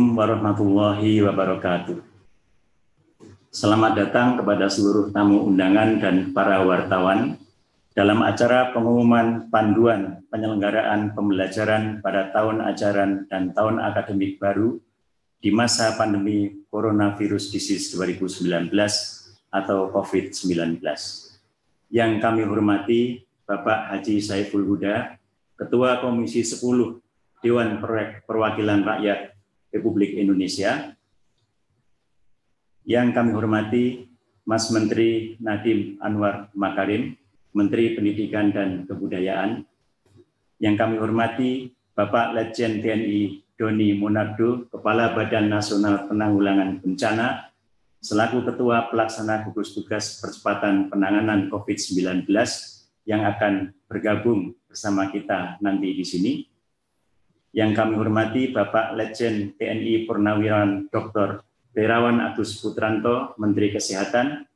Warahmatullahi wabarakatuh. Selamat datang kepada seluruh tamu undangan dan para wartawan dalam acara pengumuman panduan penyelenggaraan pembelajaran pada tahun ajaran dan tahun akademik baru di masa pandemi Coronavirus Disease 2019 atau COVID-19. Yang kami hormati Bapak Haji Saiful Huda, Ketua Komisi 10 Dewan Perwakilan Rakyat Republik Indonesia. Yang kami hormati Mas Menteri Nadiem Anwar Makarim, Menteri Pendidikan dan Kebudayaan. Yang kami hormati Bapak Letjen TNI Doni Monardo, Kepala Badan Nasional Penanggulangan Bencana, selaku Ketua Pelaksana Gugus Tugas Percepatan Penanganan COVID-19 yang akan bergabung bersama kita nanti di sini. Yang kami hormati Bapak Letjen TNI Purnawirawan Dr. Terawan Agus Putranto, Menteri Kesehatan,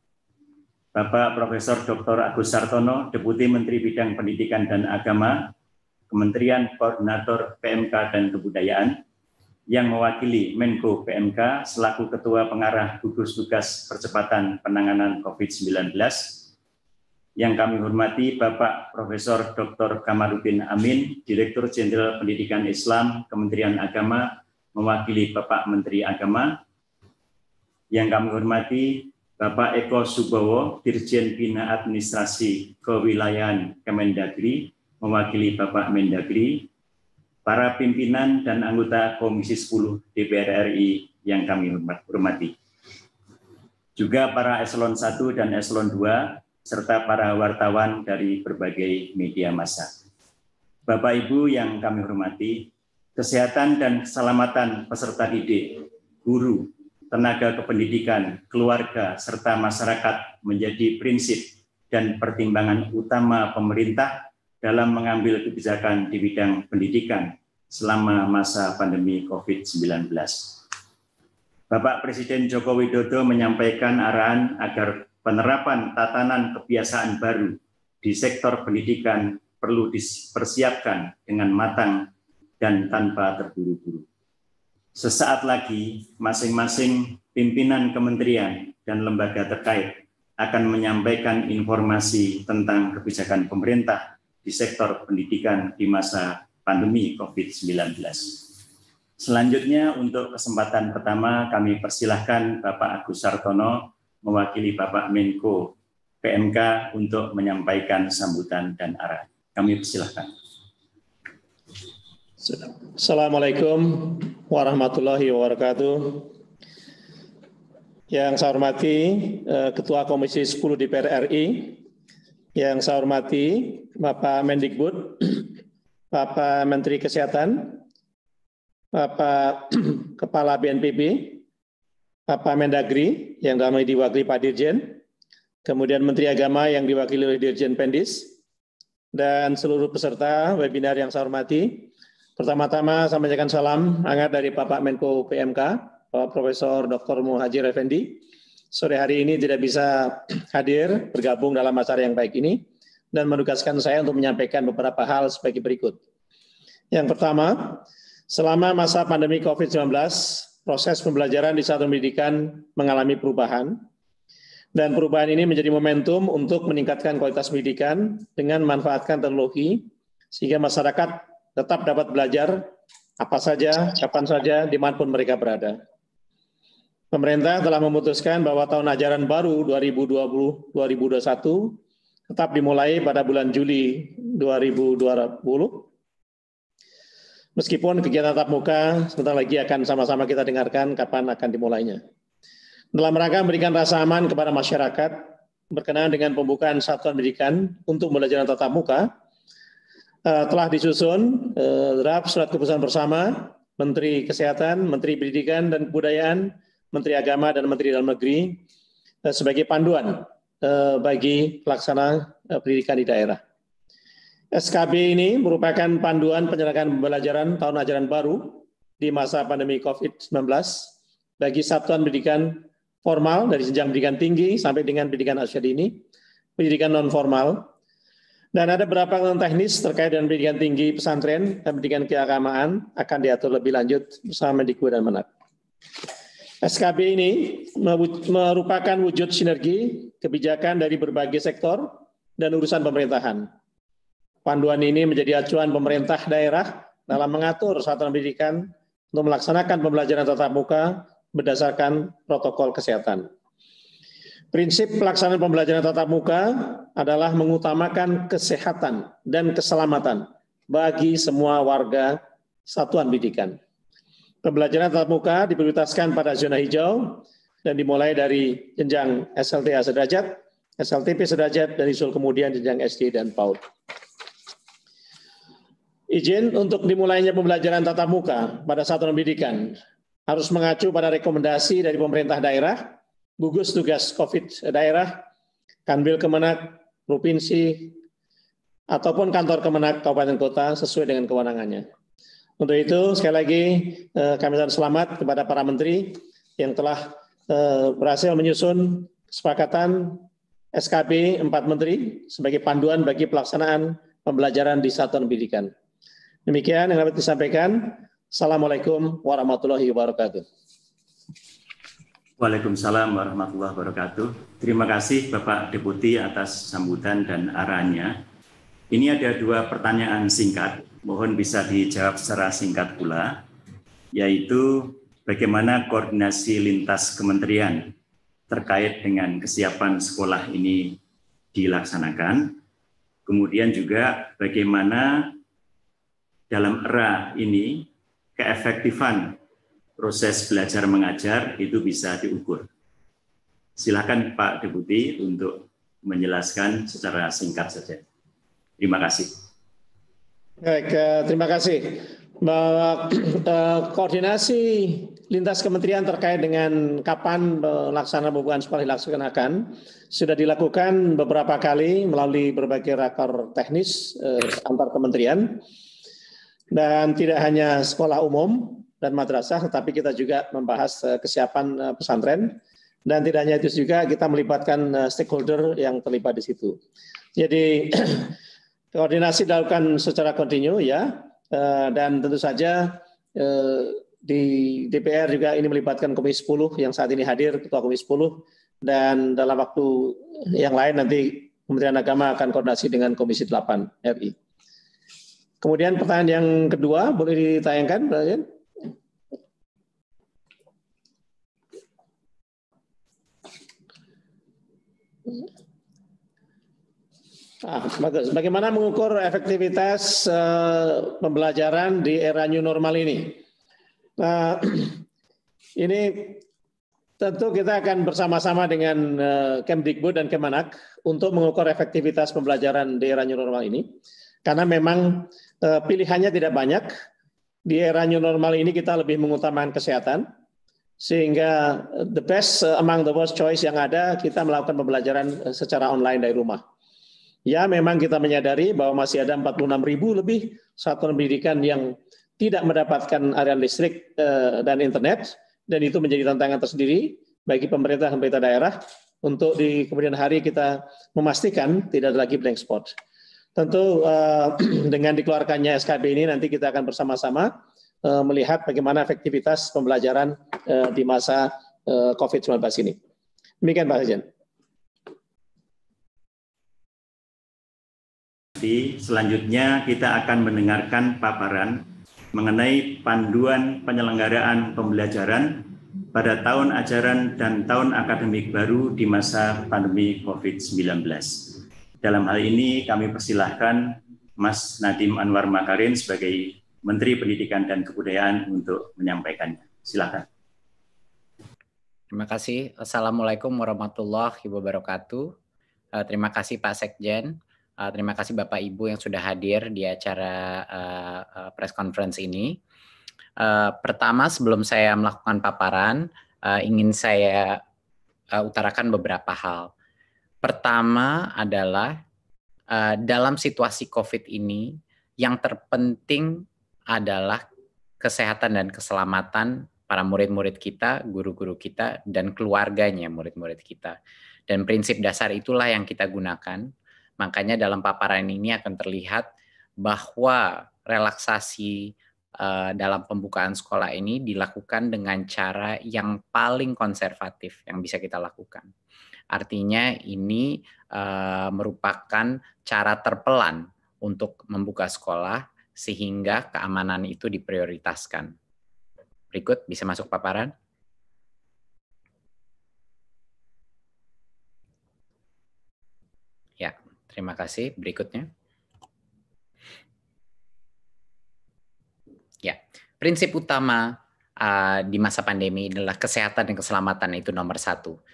Bapak Profesor Dr. Agus Sartono, Deputi Menteri Bidang Pendidikan dan Agama, Kementerian Koordinator PMK dan Kebudayaan, yang mewakili Menko PMK selaku Ketua Pengarah Gugus Tugas Percepatan Penanganan COVID-19, yang kami hormati Bapak Profesor Dr. Kamarudin Amin, Direktur Jenderal Pendidikan Islam Kementerian Agama, mewakili Bapak Menteri Agama. Yang kami hormati Bapak Eko Subowo, Dirjen Bina Administrasi Kewilayahan Kemendagri, mewakili Bapak Mendagri, para pimpinan dan anggota Komisi 10 DPR RI yang kami hormati. Juga para Eselon 1 dan Eselon 2, serta para wartawan dari berbagai media massa. Bapak Ibu yang kami hormati, kesehatan dan keselamatan peserta didik, guru, tenaga kependidikan, keluarga, serta masyarakat menjadi prinsip dan pertimbangan utama pemerintah dalam mengambil kebijakan di bidang pendidikan selama masa pandemi COVID-19. Bapak Presiden Joko Widodo menyampaikan arahan agar penerapan tatanan kebiasaan baru di sektor pendidikan perlu dipersiapkan dengan matang dan tanpa terburu-buru. Sesaat lagi, masing-masing pimpinan kementerian dan lembaga terkait akan menyampaikan informasi tentang kebijakan pemerintah di sektor pendidikan di masa pandemi COVID-19. Selanjutnya, untuk kesempatan pertama, kami persilahkan Bapak Agus Sartono, mewakili Bapak Menko PMK untuk menyampaikan sambutan dan arahan. Kami persilahkan. Assalamualaikum warahmatullahi wabarakatuh. Yang saya hormati Ketua Komisi 10 DPR RI, yang saya hormati Bapak Mendikbud, Bapak Menteri Kesehatan, Bapak Kepala BNPB, Bapak Mendagri yang kami diwakili Pak Dirjen, kemudian Menteri Agama yang diwakili oleh Dirjen Pendis, dan seluruh peserta webinar yang saya hormati. Pertama-tama saya menyampaikan salam hangat dari Bapak Menko PMK, Bapak Profesor Dr. Muhadjir Effendi. Sore hari ini tidak bisa hadir bergabung dalam acara yang baik ini dan menugaskan saya untuk menyampaikan beberapa hal sebagai berikut. Yang pertama, selama masa pandemi COVID-19, proses pembelajaran di satuan pendidikan mengalami perubahan, dan perubahan ini menjadi momentum untuk meningkatkan kualitas pendidikan dengan memanfaatkan teknologi, sehingga masyarakat tetap dapat belajar apa saja, kapan saja, dimanapun mereka berada. Pemerintah telah memutuskan bahwa tahun ajaran baru 2020-2021 tetap dimulai pada bulan Juli 2020, meskipun kegiatan tatap muka sebentar lagi akan sama-sama kita dengarkan kapan akan dimulainya. Dalam rangka memberikan rasa aman kepada masyarakat berkenaan dengan pembukaan satuan pendidikan untuk pembelajaran tatap muka, telah disusun draft surat keputusan bersama Menteri Kesehatan, Menteri Pendidikan dan Kebudayaan, Menteri Agama, dan Menteri Dalam Negeri sebagai panduan bagi pelaksana pendidikan di daerah. SKB ini merupakan panduan penyelenggaraan pembelajaran tahun ajaran baru di masa pandemi COVID-19 bagi satuan pendidikan formal dari jenjang pendidikan tinggi sampai dengan pendidikan usia dini, pendidikan non formal, Dan ada beberapa ketentuan teknis terkait dengan pendidikan tinggi pesantren dan pendidikan keagamaan akan diatur lebih lanjut bersama Mendikbud dan Menak. SKB ini merupakan wujud sinergi kebijakan dari berbagai sektor dan urusan pemerintahan. Panduan ini menjadi acuan pemerintah daerah dalam mengatur satuan pendidikan untuk melaksanakan pembelajaran tatap muka berdasarkan protokol kesehatan. Prinsip pelaksanaan pembelajaran tatap muka adalah mengutamakan kesehatan dan keselamatan bagi semua warga satuan pendidikan. Pembelajaran tatap muka diprioritaskan pada zona hijau dan dimulai dari jenjang SLTA sederajat, SLTP sederajat, dan disusul kemudian jenjang SD dan PAUD. Izin untuk dimulainya pembelajaran tatap muka pada satuan pendidikan harus mengacu pada rekomendasi dari pemerintah daerah, gugus tugas COVID daerah, Kanwil Kemenak, provinsi, ataupun kantor Kemenak kabupaten kota sesuai dengan kewenangannya. Untuk itu, sekali lagi kami ucapkan selamat kepada para menteri yang telah berhasil menyusun kesepakatan SKB 4 menteri sebagai panduan bagi pelaksanaan pembelajaran di satuan pendidikan. Demikian yang dapat disampaikan. Assalamualaikum warahmatullahi wabarakatuh. Waalaikumsalam warahmatullahi wabarakatuh. Terima kasih Bapak Deputi atas sambutan dan arahannya. Ini ada 2 pertanyaan singkat, mohon bisa dijawab secara singkat pula, yaitu bagaimana koordinasi lintas kementerian terkait dengan kesiapan sekolah ini dilaksanakan, kemudian juga bagaimana dalam era ini keefektifan proses belajar mengajar itu bisa diukur. Silakan Pak Deputi untuk menjelaskan secara singkat saja. Terima kasih. Baik, terima kasih. Koordinasi lintas kementerian terkait dengan kapan pelaksanaan pembukaan sekolah dilaksanakan sudah dilakukan beberapa kali melalui berbagai rakor teknis antar kementerian, dan tidak hanya sekolah umum dan madrasah, tetapi kita juga membahas kesiapan pesantren, dan tidak hanya itu juga kita melibatkan stakeholder yang terlibat di situ. Jadi koordinasi dilakukan secara kontinu ya, dan tentu saja di DPR juga ini melibatkan Komisi 10 yang saat ini hadir Ketua Komisi 10, dan dalam waktu yang lain nanti Kementerian Agama akan koordinasi dengan Komisi 8 RI. Kemudian pertanyaan yang kedua boleh ditayangkan, Brian? Bagus. Bagaimana mengukur efektivitas pembelajaran di era new normal ini? Nah, ini tentu kita akan bersama-sama dengan Kemdikbud dan Kemenak untuk mengukur efektivitas pembelajaran di era new normal ini. Karena memang pilihannya tidak banyak. Di era new normal ini kita lebih mengutamakan kesehatan, sehingga the best among the worst choice yang ada, kita melakukan pembelajaran secara online dari rumah. Ya, memang kita menyadari bahwa masih ada 46.000 lebih satuan pendidikan yang tidak mendapatkan aliran listrik dan internet, dan itu menjadi tantangan tersendiri bagi pemerintah dan pemerintah daerah untuk di kemudian hari kita memastikan tidak ada lagi blank spot. Tentu dengan dikeluarkannya SKB ini nanti kita akan bersama-sama melihat bagaimana efektivitas pembelajaran di masa COVID-19 ini. Demikian Pak Sekjen. Selanjutnya kita akan mendengarkan paparan mengenai panduan penyelenggaraan pembelajaran pada tahun ajaran dan tahun akademik baru di masa pandemi COVID-19. Dalam hal ini kami persilahkan Mas Nadiem Anwar Makarim sebagai Menteri Pendidikan dan Kebudayaan untuk menyampaikannya. Silakan. Terima kasih. Assalamualaikum warahmatullahi wabarakatuh. Terima kasih Pak Sekjen. Terima kasih Bapak Ibu yang sudah hadir di acara press conference ini. Pertama, sebelum saya melakukan paparan, ingin saya utarakan beberapa hal. Pertama adalah dalam situasi COVID ini, yang terpenting adalah kesehatan dan keselamatan para murid-murid kita, guru-guru kita, dan keluarganya murid-murid kita. Dan prinsip dasar itulah yang kita gunakan. Makanya dalam paparan ini akan terlihat bahwa relaksasi dalam pembukaan sekolah ini dilakukan dengan cara yang paling konservatif yang bisa kita lakukan. Artinya ini merupakan cara terpelan untuk membuka sekolah sehingga keamanan itu diprioritaskan. Berikut bisa masuk paparan. Ya, terima kasih. Berikutnya. Ya, prinsip utama di masa pandemi adalah kesehatan dan keselamatan itu nomor satu.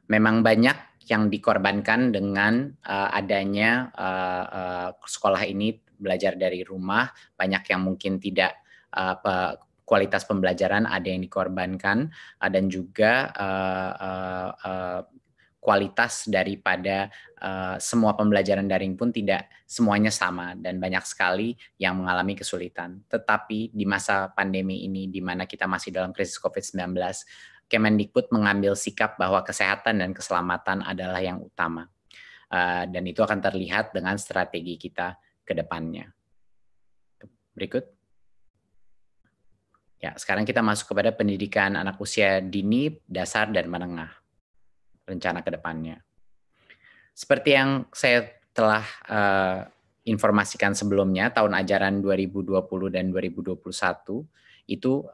Memang banyak yang dikorbankan dengan adanya sekolah ini belajar dari rumah, banyak yang mungkin tidak kualitas pembelajaran ada yang dikorbankan, dan juga kualitas daripada semua pembelajaran daring pun tidak semuanya sama dan banyak sekali yang mengalami kesulitan. Tetapi di masa pandemi ini di mana kita masih dalam krisis COVID-19, Kemendikbud mengambil sikap bahwa kesehatan dan keselamatan adalah yang utama. Dan itu akan terlihat dengan strategi kita ke depannya. Berikut. Ya, sekarang kita masuk kepada pendidikan anak usia dini, dasar, dan menengah. Rencana ke depannya. Seperti yang saya telah informasikan sebelumnya, tahun ajaran 2020 dan 2021 itu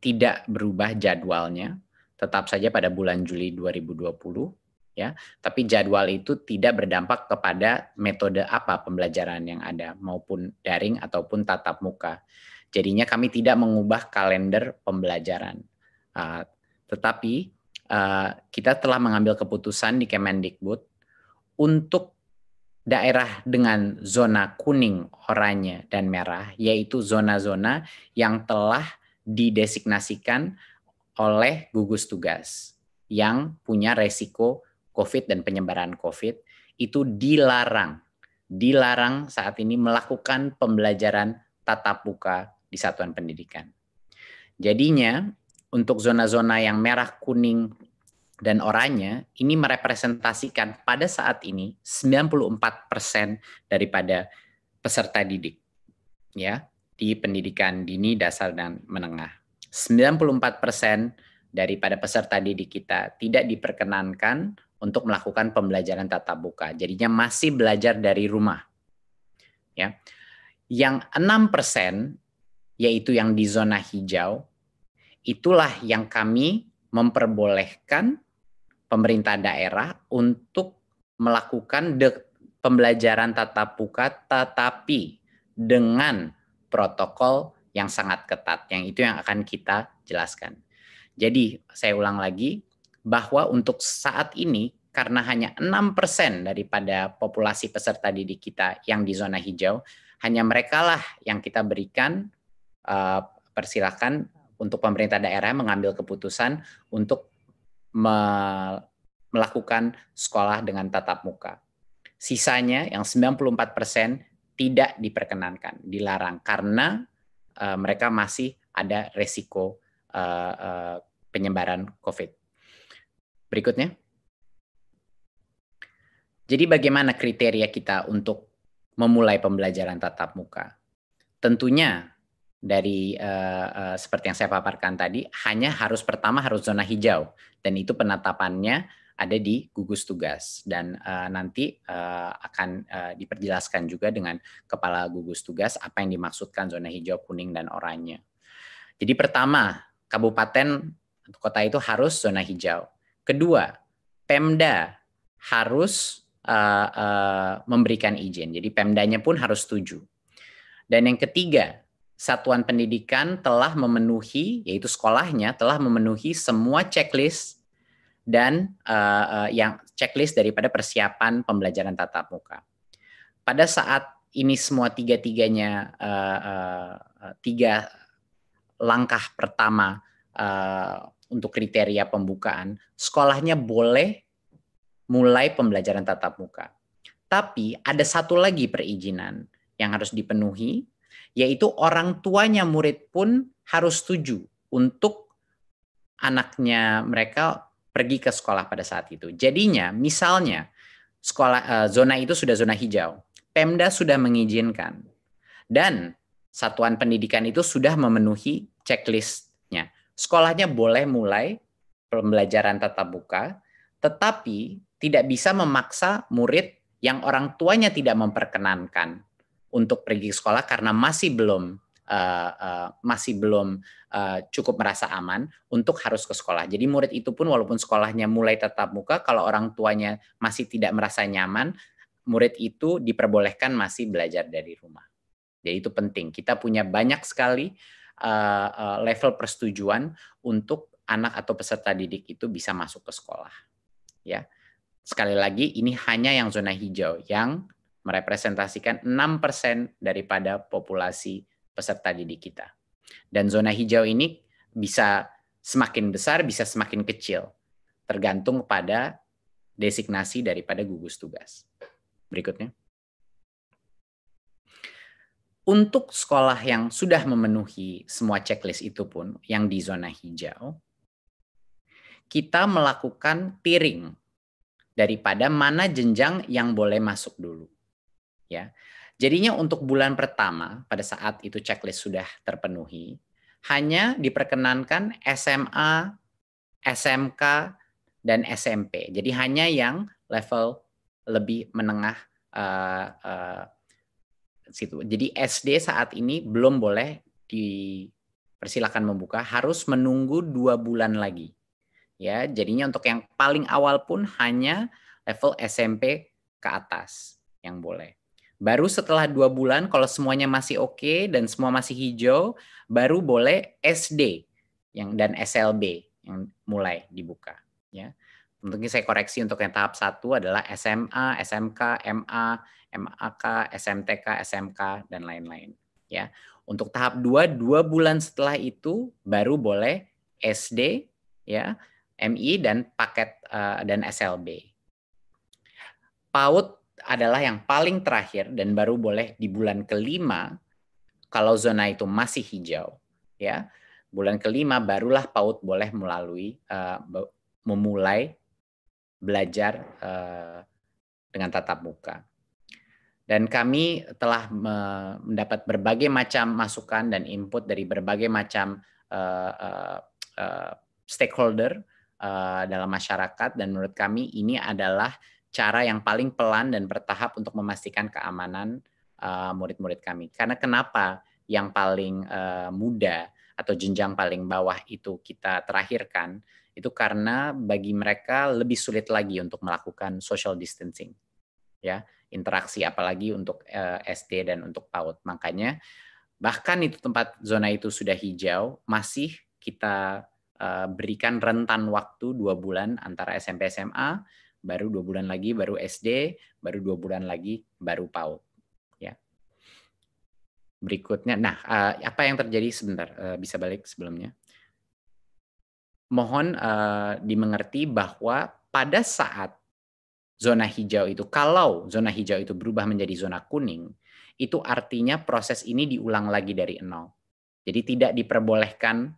tidak berubah jadwalnya, tetap saja pada bulan Juli 2020, ya. Tapi jadwal itu tidak berdampak kepada metode apa pembelajaran yang ada, maupun daring ataupun tatap muka. Jadinya kami tidak mengubah kalender pembelajaran, tetapi kita telah mengambil keputusan di Kemendikbud untuk daerah dengan zona kuning, oranye, dan merah, yaitu zona-zona yang telah didesignasikan oleh gugus tugas yang punya resiko COVID dan penyebaran COVID, itu dilarang saat ini melakukan pembelajaran tatap muka di satuan pendidikan. Jadinya untuk zona-zona yang merah, kuning, dan oranye ini merepresentasikan pada saat ini 94% daripada peserta didik, ya, di pendidikan dini, dasar, dan menengah. 94% daripada peserta didik kita tidak diperkenankan untuk melakukan pembelajaran tatap muka. Jadinya masih belajar dari rumah. Ya. Yang 6% yaitu yang di zona hijau, itulah yang kami memperbolehkan pemerintah daerah untuk melakukan pembelajaran tatap muka tetapi dengan protokol yang sangat ketat, yang itu yang akan kita jelaskan. Jadi saya ulang lagi bahwa untuk saat ini karena hanya 6% daripada populasi peserta didik kita yang di zona hijau, hanya merekalah yang kita berikan persilakan untuk pemerintah daerah mengambil keputusan untuk melakukan sekolah dengan tatap muka. Sisanya yang 94% tidak diperkenankan, dilarang karena mereka masih ada resiko penyebaran COVID. Berikutnya. Jadi bagaimana kriteria kita untuk memulai pembelajaran tatap muka? Tentunya dari seperti yang saya paparkan tadi, pertama harus zona hijau, dan itu penetapannya ada di gugus tugas, dan nanti akan diperjelaskan juga dengan kepala gugus tugas apa yang dimaksudkan zona hijau, kuning, dan oranye. Jadi pertama, kabupaten kota itu harus zona hijau. Kedua, Pemda harus memberikan izin, jadi Pemdanya pun harus setuju. Dan yang ketiga, satuan pendidikan telah memenuhi, yaitu sekolahnya telah memenuhi semua checklist dan yang checklist daripada persiapan pembelajaran tatap muka. Pada saat ini semua tiga langkah pertama untuk kriteria pembukaan, sekolahnya boleh mulai pembelajaran tatap muka. Tapi ada satu lagi perizinan yang harus dipenuhi, yaitu orang tuanya murid pun harus setuju untuk anaknya mereka pergi ke sekolah pada saat itu. Jadinya misalnya zona itu sudah zona hijau. Pemda sudah mengizinkan. Dan satuan pendidikan itu sudah memenuhi checklist-nya. Sekolahnya boleh mulai pembelajaran tatap muka, tetapi tidak bisa memaksa murid yang orang tuanya tidak memperkenankan untuk pergi ke sekolah karena masih belum cukup merasa aman untuk harus ke sekolah. Jadi murid itu pun walaupun sekolahnya mulai tatap muka, kalau orang tuanya masih tidak merasa nyaman, murid itu diperbolehkan masih belajar dari rumah. Jadi itu penting. Kita punya banyak sekali level persetujuan untuk anak atau peserta didik itu bisa masuk ke sekolah. Ya, sekali lagi ini hanya yang zona hijau yang merepresentasikan 6% daripada populasi peserta didik kita. Dan zona hijau ini bisa semakin besar, bisa semakin kecil, tergantung pada designasi daripada gugus tugas. Berikutnya. Untuk sekolah yang sudah memenuhi semua checklist itu pun, yang di zona hijau, kita melakukan tiering daripada mana jenjang yang boleh masuk dulu. Ya, jadinya untuk bulan pertama, pada saat itu checklist sudah terpenuhi, hanya diperkenankan SMA, SMK, dan SMP. Jadi hanya yang level lebih menengah situ. Jadi SD saat ini belum boleh dipersilakan membuka, harus menunggu 2 bulan lagi. Ya, jadinya untuk yang paling awal pun hanya level SMP ke atas yang boleh. Baru setelah 2 bulan kalau semuanya masih oke dan semua masih hijau, baru boleh SD dan SLB yang mulai dibuka. Ya. Mungkin saya koreksi untuk yang tahap 1 adalah SMA, SMK, MA, MAK, SMTK, SMK, dan lain-lain. Ya. Untuk tahap 2 bulan setelah itu baru boleh SD, ya, MI, dan paket dan SLB. PAUD adalah yang paling terakhir dan baru boleh di bulan ke-5 kalau zona itu masih hijau. Ya. Bulan ke-5 barulah PAUD boleh memulai belajar dengan tatap muka. Dan kami telah mendapat berbagai macam masukan dan input dari berbagai macam stakeholder dalam masyarakat, dan menurut kami ini adalah cara yang paling pelan dan bertahap untuk memastikan keamanan murid-murid kami. Karena kenapa yang paling muda atau jenjang paling bawah itu kita terakhirkan, itu karena bagi mereka lebih sulit lagi untuk melakukan social distancing, ya, interaksi, apalagi untuk SD dan untuk PAUD. Makanya bahkan itu tempat zona itu sudah hijau, masih kita berikan rentan waktu 2 bulan antara SMP SMA, baru 2 bulan lagi baru SD, baru 2 bulan lagi baru PAUD. Ya. Berikutnya, nah apa yang terjadi sebentar, bisa balik sebelumnya. Mohon dimengerti bahwa pada saat zona hijau itu, kalau zona hijau itu berubah menjadi zona kuning, itu artinya proses ini diulang lagi dari nol. Jadi tidak diperbolehkan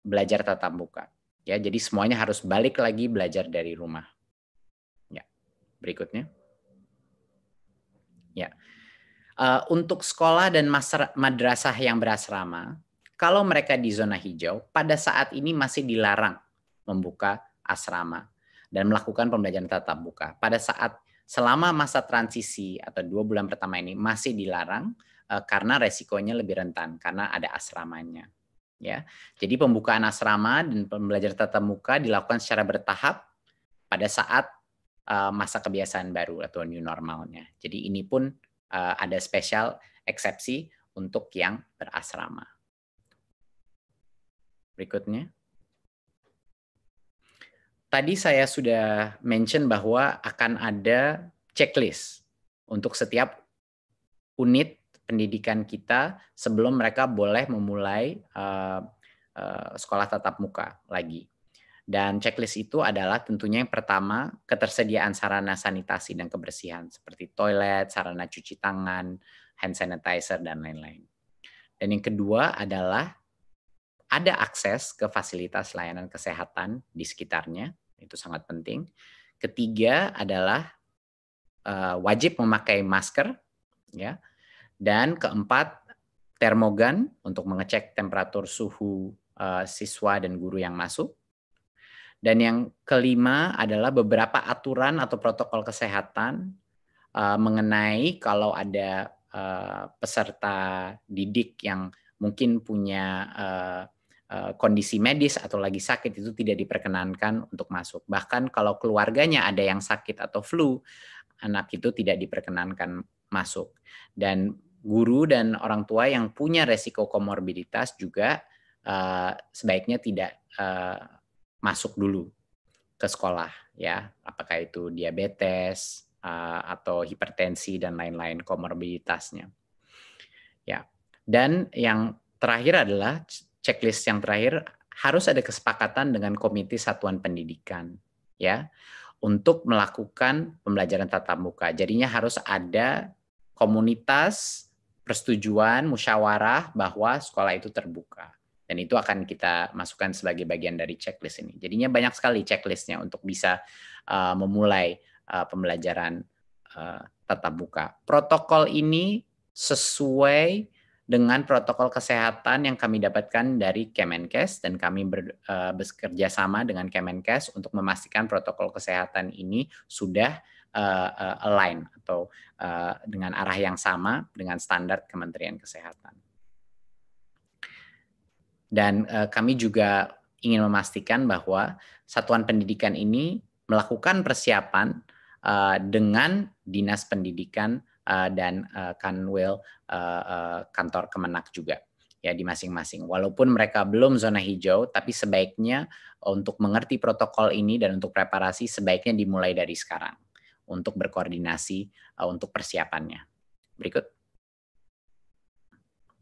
belajar tatap muka. Ya, jadi semuanya harus balik lagi belajar dari rumah. Ya, berikutnya. Ya, untuk sekolah dan madrasah yang berasrama, kalau mereka di zona hijau, pada saat ini masih dilarang membuka asrama dan melakukan pembelajaran tatap muka. Pada saat selama masa transisi atau 2 bulan pertama ini masih dilarang karena resikonya lebih rentan karena ada asramanya. Ya, jadi pembukaan asrama dan pembelajaran tatap muka dilakukan secara bertahap pada saat masa kebiasaan baru atau new normalnya. Jadi ini pun ada spesial eksepsi untuk yang berasrama. Berikutnya. Tadi saya sudah mention bahwa akan ada checklist untuk setiap unit pendidikan kita sebelum mereka boleh memulai sekolah tatap muka lagi. Dan checklist itu adalah tentunya yang pertama, ketersediaan sarana sanitasi dan kebersihan seperti toilet, sarana cuci tangan, hand sanitizer, dan lain-lain. Dan yang kedua adalah ada akses ke fasilitas layanan kesehatan di sekitarnya, itu sangat penting. Ketiga adalah wajib memakai masker, ya. Dan keempat, termogan untuk mengecek temperatur suhu siswa dan guru yang masuk. Dan yang kelima adalah beberapa aturan atau protokol kesehatan mengenai kalau ada peserta didik yang mungkin punya kondisi medis atau lagi sakit, itu tidak diperkenankan untuk masuk. Bahkan kalau keluarganya ada yang sakit atau flu, anak itu tidak diperkenankan masuk. Dan guru dan orang tua yang punya resiko komorbiditas juga sebaiknya tidak masuk dulu ke sekolah, ya. Apakah itu diabetes atau hipertensi dan lain-lain komorbiditasnya. Ya. Dan yang terakhir adalah checklist yang terakhir, harus ada kesepakatan dengan Komite Satuan Pendidikan, ya, untuk melakukan pembelajaran tatap muka. Jadinya harus ada komunitas persetujuan musyawarah bahwa sekolah itu terbuka. Dan itu akan kita masukkan sebagai bagian dari checklist ini. Jadinya banyak sekali checklistnya untuk bisa memulai pembelajaran tatap muka. Protokol ini sesuai dengan protokol kesehatan yang kami dapatkan dari Kemenkes, dan kami bekerja sama dengan Kemenkes untuk memastikan protokol kesehatan ini sudah align atau dengan arah yang sama dengan standar Kementerian Kesehatan. Dan kami juga ingin memastikan bahwa satuan pendidikan ini melakukan persiapan dengan Dinas Pendidikan dan Kanwil kantor Kemenak juga, ya, di masing-masing. Walaupun mereka belum zona hijau, tapi sebaiknya untuk mengerti protokol ini dan untuk preparasi sebaiknya dimulai dari sekarang untuk berkoordinasi untuk persiapannya. Berikut.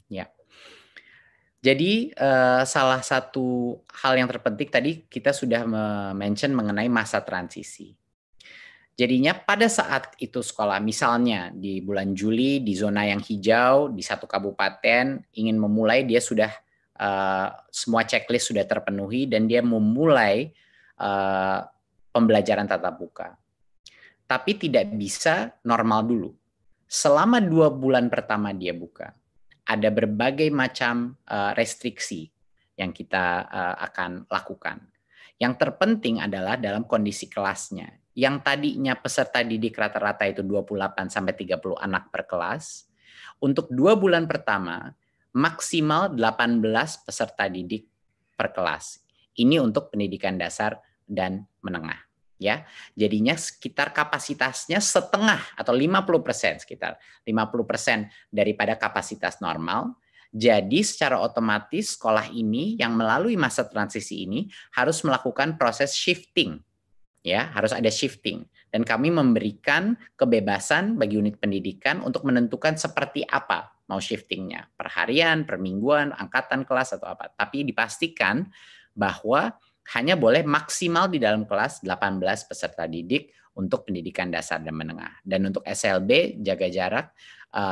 Ya. Jadi salah satu hal yang terpenting tadi kita sudah mention mengenai masa transisi. Jadinya pada saat itu sekolah, misalnya di bulan Juli di zona yang hijau di satu kabupaten ingin memulai, dia sudah semua checklist sudah terpenuhi dan dia memulai pembelajaran tatap muka. Tapi tidak bisa normal dulu. Selama 2 bulan pertama dia buka, ada berbagai macam restriksi yang kita akan lakukan. Yang terpenting adalah dalam kondisi kelasnya. Yang tadinya peserta didik rata-rata itu 28-30 anak per kelas, untuk 2 bulan pertama maksimal 18 peserta didik per kelas. Ini untuk pendidikan dasar dan menengah. Ya, jadinya sekitar kapasitasnya setengah atau 50%, sekitar 50% daripada kapasitas normal. Jadi secara otomatis sekolah ini yang melalui masa transisi ini harus melakukan proses shifting. Ya, harus ada shifting. Dan kami memberikan kebebasan bagi unit pendidikan untuk menentukan seperti apa mau shiftingnya, per harian, per mingguan, angkatan kelas atau apa. Tapi dipastikan bahwa hanya boleh maksimal di dalam kelas 18 peserta didik untuk pendidikan dasar dan menengah. Dan untuk SLB jaga jarak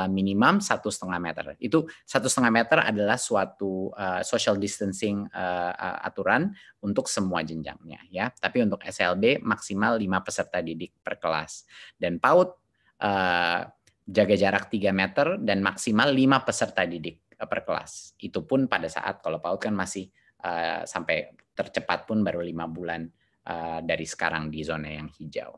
minimum 1,5 meter. Itu 1,5 meter adalah suatu social distancing aturan untuk semua jenjangnya, ya. Tapi untuk SLB maksimal 5 peserta didik per kelas. Dan PAUD jaga jarak 3 meter dan maksimal 5 peserta didik per kelas. Itu pun pada saat kalau PAUD kan masih sampai tercepat pun baru 5 bulan dari sekarang di zona yang hijau.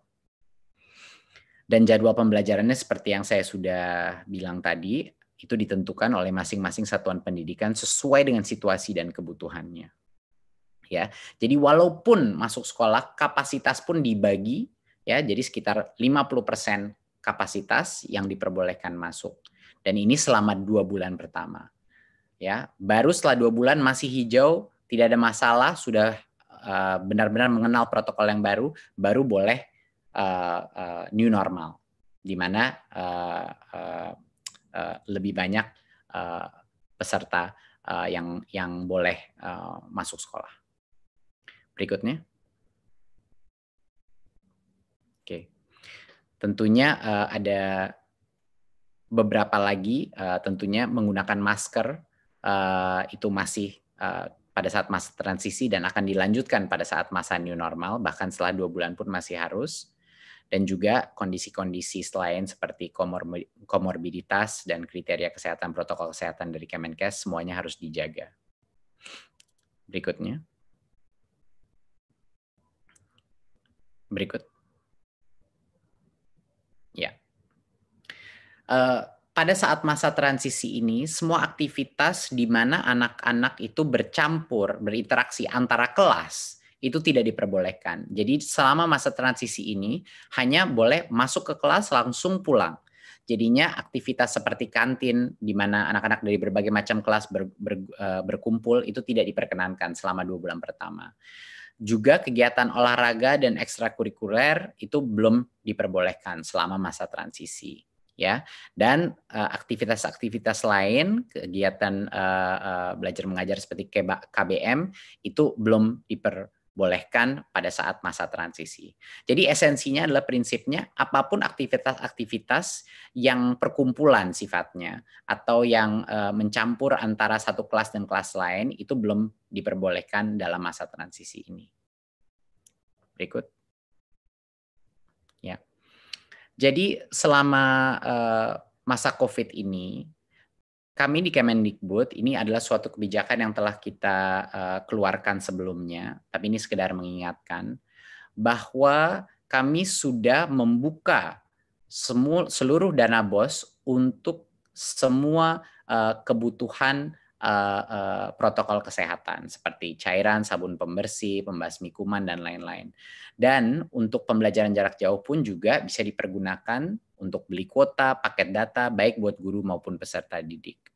Dan jadwal pembelajarannya seperti yang saya sudah bilang tadi, itu ditentukan oleh masing-masing satuan pendidikan sesuai dengan situasi dan kebutuhannya. Ya, jadi walaupun masuk sekolah kapasitas pun dibagi, ya, jadi sekitar 50% kapasitas yang diperbolehkan masuk. Dan ini selama 2 bulan pertama. Ya, baru setelah 2 bulan masih hijau, tidak ada masalah, sudah benar-benar mengenal protokol yang baru boleh new normal, di mana lebih banyak peserta yang boleh masuk sekolah. Berikutnya. Oke. Tentunya ada beberapa lagi, tentunya menggunakan masker itu masih pada saat masa transisi dan akan dilanjutkan pada saat masa new normal, bahkan setelah 2 bulan pun masih harus. dan juga kondisi-kondisi lain seperti komorbiditas dan kriteria kesehatan, protokol kesehatan dari Kemenkes semuanya harus dijaga. Berikutnya. Berikut. Ya. Pada saat masa transisi ini, semua aktivitas di mana anak-anak itu bercampur, berinteraksi antara kelas, itu tidak diperbolehkan. Jadi selama masa transisi ini, hanya boleh masuk ke kelas langsung pulang. Jadinya aktivitas seperti kantin, di mana anak-anak dari berbagai macam kelas berkumpul, itu tidak diperkenankan selama 2 bulan pertama. Juga kegiatan olahraga dan ekstrakurikuler itu belum diperbolehkan selama masa transisi, ya. Dan aktivitas-aktivitas lain, kegiatan belajar mengajar seperti KBM itu belum diperbolehkan pada saat masa transisi. Jadi esensinya adalah prinsipnya apapun aktivitas-aktivitas yang perkumpulan sifatnya atau yang mencampur antara satu kelas dan kelas lain itu belum diperbolehkan dalam masa transisi ini. Berikut. Ya. Jadi selama masa COVID ini, kami di Kemendikbud, ini adalah suatu kebijakan yang telah kita keluarkan sebelumnya, tapi ini sekedar mengingatkan bahwa kami sudah membuka seluruh dana BOS untuk semua kebutuhan protokol kesehatan seperti cairan, sabun pembersih, pembasmi kuman, dan lain-lain. Dan untuk pembelajaran jarak jauh pun juga bisa dipergunakan untuk beli kuota, paket data, baik buat guru maupun peserta didik.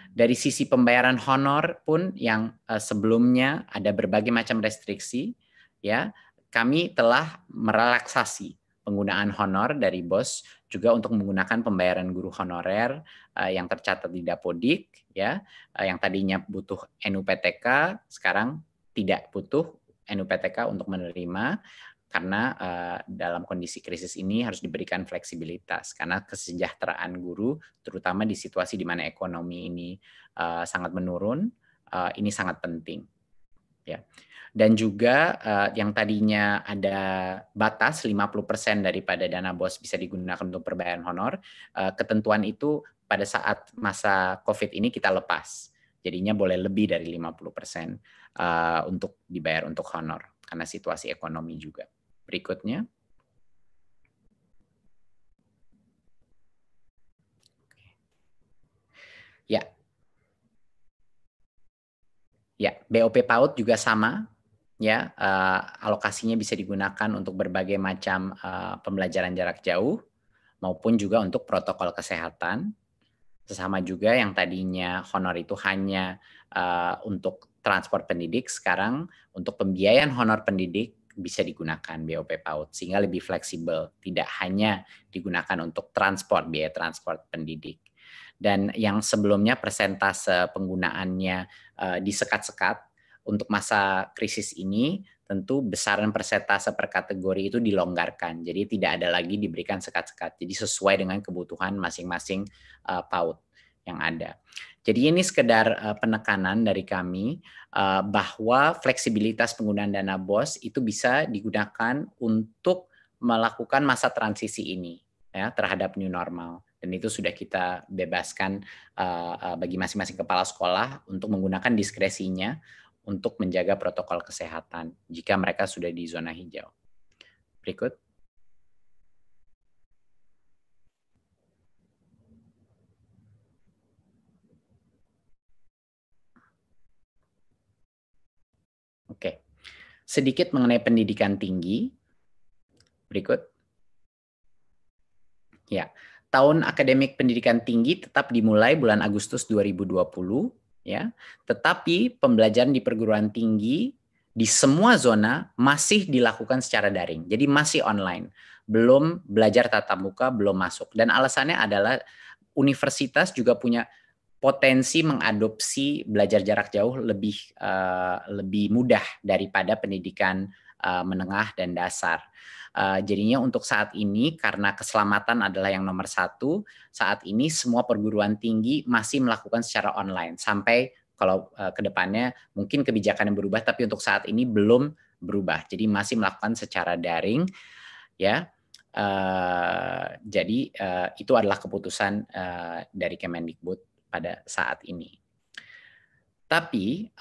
Dari sisi pembayaran honor pun yang sebelumnya ada berbagai macam restriksi, ya, kami telah merelaksasi penggunaan honor dari BOS juga untuk menggunakan pembayaran guru honorer yang tercatat di Dapodik, ya, yang tadinya butuh NUPTK sekarang tidak butuh NUPTK untuk menerima karena dalam kondisi krisis ini harus diberikan fleksibilitas karena kesejahteraan guru terutama di situasi di mana ekonomi ini sangat menurun, ini sangat penting, ya. Dan juga yang tadinya ada batas 50% daripada dana BOS bisa digunakan untuk perbayaran honor, ketentuan itu pada saat masa COVID ini kita lepas. Jadinya boleh lebih dari 50% untuk dibayar untuk honor karena situasi ekonomi juga. Berikutnya. Ya. Ya, BOP PAUD juga sama. Ya, alokasinya bisa digunakan untuk berbagai macam pembelajaran jarak jauh maupun juga untuk protokol kesehatan. Sama juga yang tadinya honor itu hanya untuk transport pendidik, sekarang untuk pembiayaan honor pendidik bisa digunakan BOP PAUD sehingga lebih fleksibel, tidak hanya digunakan untuk transport, biaya transport pendidik. Dan yang sebelumnya persentase penggunaannya disekat-sekat, untuk masa krisis ini tentu besaran persentase per kategori itu dilonggarkan. Jadi tidak ada lagi diberikan sekat-sekat. Jadi sesuai dengan kebutuhan masing-masing PAUD yang ada. Jadi ini sekedar penekanan dari kami bahwa fleksibilitas penggunaan dana BOS itu bisa digunakan untuk melakukan masa transisi ini ya terhadap new normal. Dan itu sudah kita bebaskan bagi masing-masing kepala sekolah untuk menggunakan diskresinya untuk menjaga protokol kesehatan jika mereka sudah di zona hijau. Berikut. Oke. Sedikit mengenai pendidikan tinggi. Berikut. Ya. Tahun akademik pendidikan tinggi tetap dimulai bulan Agustus 2020. Ya, tetapi pembelajaran di perguruan tinggi di semua zona masih dilakukan secara daring, jadi masih online, belum belajar tatap muka, belum masuk. Dan alasannya adalah universitas juga punya potensi mengadopsi belajar jarak jauh lebih mudah daripada pendidikan menengah dan dasar. Jadinya untuk saat ini karena keselamatan adalah yang nomor satu, saat ini semua perguruan tinggi masih melakukan secara online sampai kalau ke depannya mungkin kebijakan yang berubah, tapi untuk saat ini belum berubah. Jadi masih melakukan secara daring, ya. Jadi itu adalah keputusan dari Kemendikbud pada saat ini. Tapi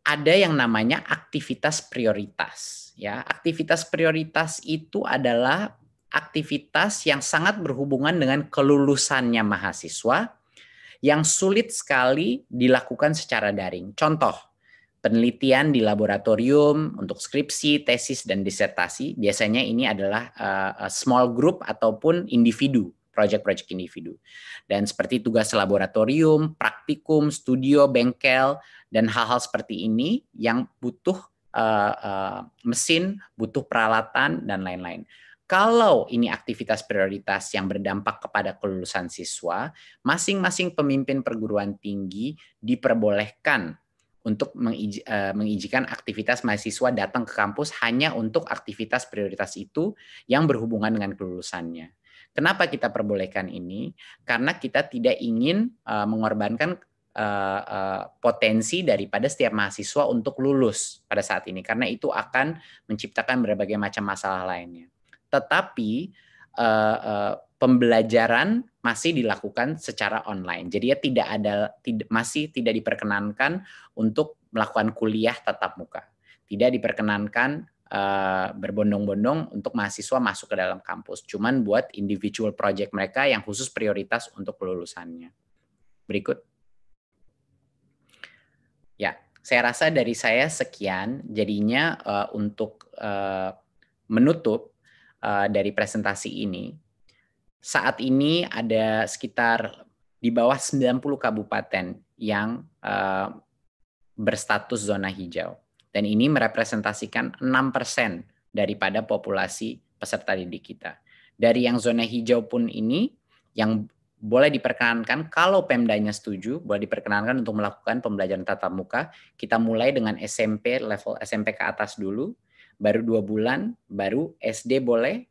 ada yang namanya aktivitas prioritas. Ya, aktivitas prioritas itu adalah aktivitas yang sangat berhubungan dengan kelulusannya mahasiswa yang sulit sekali dilakukan secara daring. Contoh, penelitian di laboratorium untuk skripsi, tesis, dan disertasi. Biasanya ini adalah small group ataupun individu, project-project individu. Dan seperti tugas laboratorium, praktikum, studio, bengkel, dan hal-hal seperti ini yang butuh mesin, butuh peralatan, dan lain-lain. Kalau ini aktivitas prioritas yang berdampak kepada kelulusan siswa, masing-masing pemimpin perguruan tinggi diperbolehkan untuk mengizinkan aktivitas mahasiswa datang ke kampus hanya untuk aktivitas prioritas itu yang berhubungan dengan kelulusannya. Kenapa kita perbolehkan ini? Karena kita tidak ingin mengorbankan potensi daripada setiap mahasiswa untuk lulus pada saat ini, karena itu akan menciptakan berbagai macam masalah lainnya. Tetapi pembelajaran masih dilakukan secara online. Jadi ya masih tidak diperkenankan untuk melakukan kuliah tatap muka. Tidak diperkenankan berbondong-bondong untuk mahasiswa masuk ke dalam kampus. Cuman buat individual project mereka yang khusus prioritas untuk kelulusannya. Berikut. Ya, saya rasa dari saya sekian. Jadinya untuk menutup dari presentasi ini, saat ini ada sekitar di bawah 90 kabupaten yang berstatus zona hijau. Dan ini merepresentasikan 6% daripada populasi peserta didik kita. Dari yang zona hijau pun ini, yang boleh diperkenankan, kalau Pemdanya setuju, boleh diperkenankan untuk melakukan pembelajaran tatap muka. Kita mulai dengan SMP, level SMP ke atas dulu, baru 2 bulan, baru SD boleh,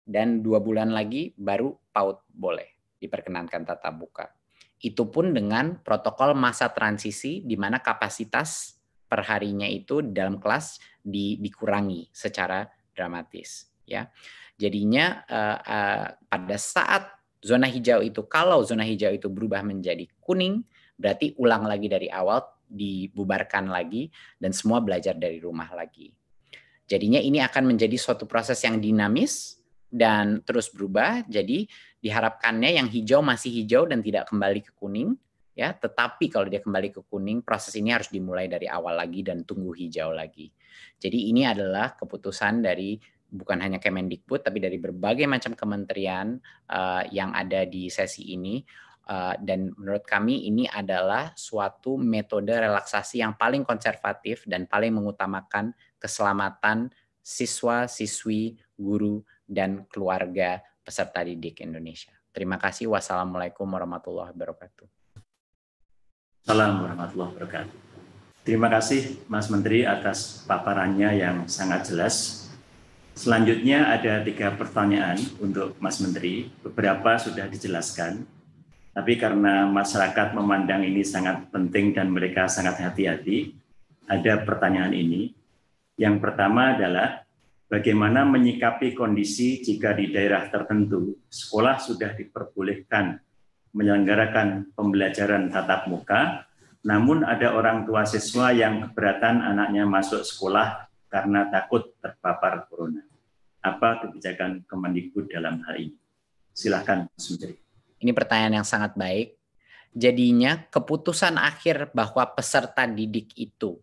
dan 2 bulan lagi baru PAUD boleh diperkenankan tatap muka. Itu pun dengan protokol masa transisi di mana kapasitas perharinya itu dalam kelas dikurangi secara dramatis. Ya, jadinya pada saat zona hijau itu, kalau zona hijau itu berubah menjadi kuning, berarti ulang lagi dari awal, dibubarkan lagi, dan semua belajar dari rumah lagi. Jadinya ini akan menjadi suatu proses yang dinamis dan terus berubah. Jadi diharapkannya yang hijau masih hijau dan tidak kembali ke kuning, ya. Tetapi kalau dia kembali ke kuning, proses ini harus dimulai dari awal lagi dan tunggu hijau lagi. Jadi ini adalah keputusan dari bukan hanya Kemendikbud, tapi dari berbagai macam kementerian yang ada di sesi ini. Dan menurut kami ini adalah suatu metode relaksasi yang paling konservatif dan paling mengutamakan keselamatan siswa, siswi, guru, dan keluarga peserta didik Indonesia. Terima kasih. Wassalamualaikum warahmatullahi wabarakatuh. Assalamualaikum warahmatullahi wabarakatuh. Terima kasih Mas Menteri atas paparannya yang sangat jelas. Selanjutnya ada 3 pertanyaan untuk Mas Menteri. Beberapa sudah dijelaskan, tapi karena masyarakat memandang ini sangat penting dan mereka sangat hati-hati, ada pertanyaan ini. Yang pertama adalah bagaimana menyikapi kondisi jika di daerah tertentu sekolah sudah diperbolehkan menyelenggarakan pembelajaran tatap muka, namun ada orang tua siswa yang keberatan anaknya masuk sekolah karena takut terpapar corona. Apa kebijakan Kemendikbud dalam hal ini? Silakan, Mas Menteri. Ini pertanyaan yang sangat baik. Jadinya keputusan akhir bahwa peserta didik itu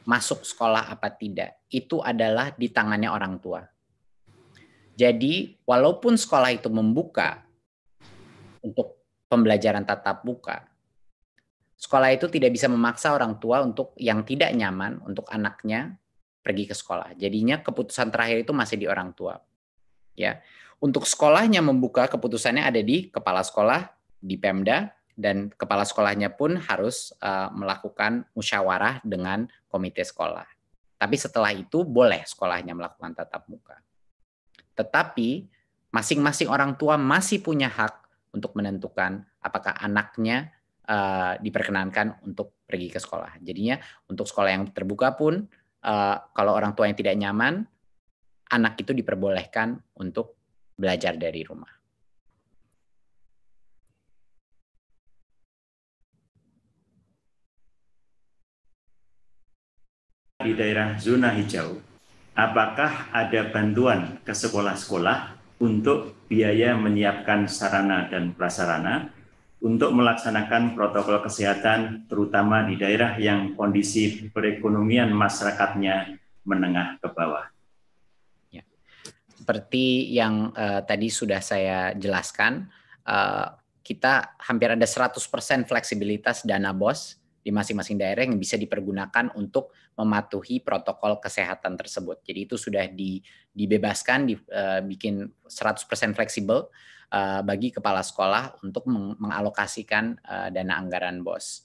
masuk sekolah apa tidak, itu adalah di tangannya orang tua. Jadi, walaupun sekolah itu membuka untuk pembelajaran tatap muka, sekolah itu tidak bisa memaksa orang tua untuk yang tidak nyaman untuk anaknya pergi ke sekolah. Jadinya keputusan terakhir itu masih di orang tua. Ya, untuk sekolahnya membuka, keputusannya ada di kepala sekolah, di Pemda, dan kepala sekolahnya pun harus melakukan musyawarah dengan komite sekolah. Tapi setelah itu boleh sekolahnya melakukan tatap muka. Tetapi masing-masing orang tua masih punya hak untuk menentukan apakah anaknya diperkenankan untuk pergi ke sekolah. Jadinya untuk sekolah yang terbuka pun, kalau orang tua yang tidak nyaman, anak itu diperbolehkan untuk belajar dari rumah. Di daerah zona hijau, apakah ada bantuan ke sekolah-sekolah untuk biaya menyiapkan sarana dan prasarana untuk melaksanakan protokol kesehatan, terutama di daerah yang kondisi perekonomian masyarakatnya menengah ke bawah? Ya. Seperti yang tadi sudah saya jelaskan, kita hampir ada 100% fleksibilitas dana BOS di masing-masing daerah yang bisa dipergunakan untuk mematuhi protokol kesehatan tersebut. Jadi itu sudah dibebaskan, dibikin 100% fleksibel bagi kepala sekolah untuk mengalokasikan dana anggaran BOS.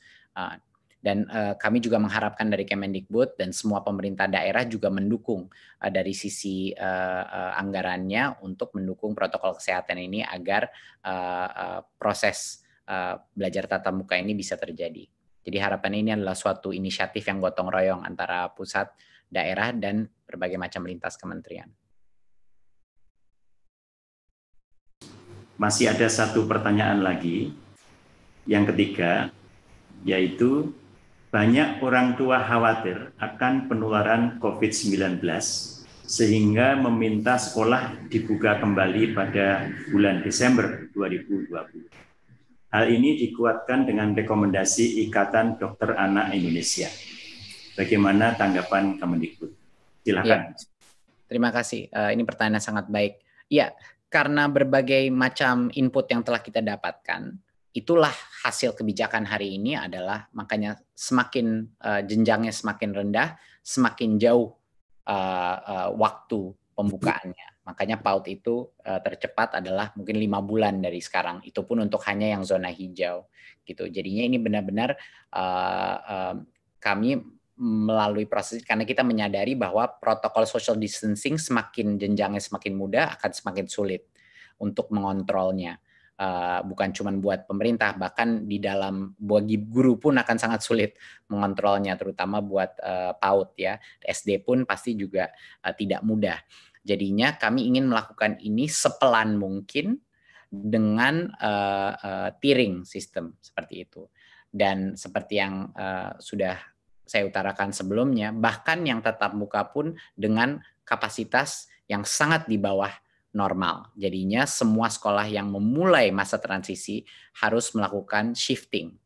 Dan kami juga mengharapkan dari Kemendikbud dan semua pemerintah daerah juga mendukung dari sisi anggarannya untuk mendukung protokol kesehatan ini agar proses belajar tatap muka ini bisa terjadi. Jadi harapan ini adalah suatu inisiatif yang gotong royong antara pusat, daerah, dan berbagai macam lintas kementerian. Masih ada satu pertanyaan lagi, yang ketiga, yaitu banyak orang tua khawatir akan penularan COVID-19 sehingga meminta sekolah dibuka kembali pada bulan Desember 2020. Hal ini dikuatkan dengan rekomendasi Ikatan Dokter Anak Indonesia. Bagaimana tanggapan Kemendikbud? Silakan. Ya, terima kasih. Ini pertanyaan sangat baik. Ya, karena berbagai macam input yang telah kita dapatkan, itulah hasil kebijakan hari ini adalah makanya semakin jenjangnya semakin rendah, semakin jauh waktu pembukaannya. Makanya PAUD itu tercepat adalah mungkin 5 bulan dari sekarang. Itu pun untuk hanya yang zona hijau. Gitu. Jadinya ini benar-benar kami melalui proses karena kita menyadari bahwa protokol social distancing semakin jenjangnya semakin mudah akan semakin sulit untuk mengontrolnya. Bukan cuma buat pemerintah, bahkan di dalam bagi guru pun akan sangat sulit mengontrolnya, terutama buat PAUD ya. SD pun pasti juga tidak mudah. Jadinya kami ingin melakukan ini sepelan mungkin dengan tiering sistem seperti itu. Dan seperti yang sudah saya utarakan sebelumnya, bahkan yang tatap muka pun dengan kapasitas yang sangat di bawah normal. Jadinya semua sekolah yang memulai masa transisi harus melakukan shifting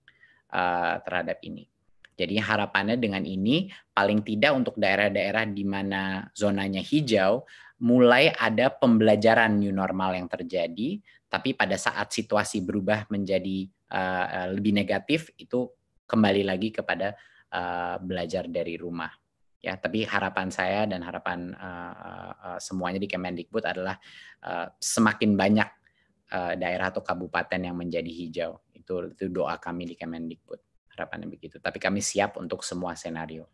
terhadap ini. Jadi harapannya dengan ini paling tidak untuk daerah-daerah di mana zonanya hijau mulai ada pembelajaran new normal yang terjadi, tapi pada saat situasi berubah menjadi lebih negatif itu kembali lagi kepada belajar dari rumah. Ya, tapi harapan saya dan harapan semuanya di Kemendikbud adalah semakin banyak daerah atau kabupaten yang menjadi hijau. Itu doa kami di Kemendikbud. Harapannya begitu. Tapi kami siap untuk semua senario.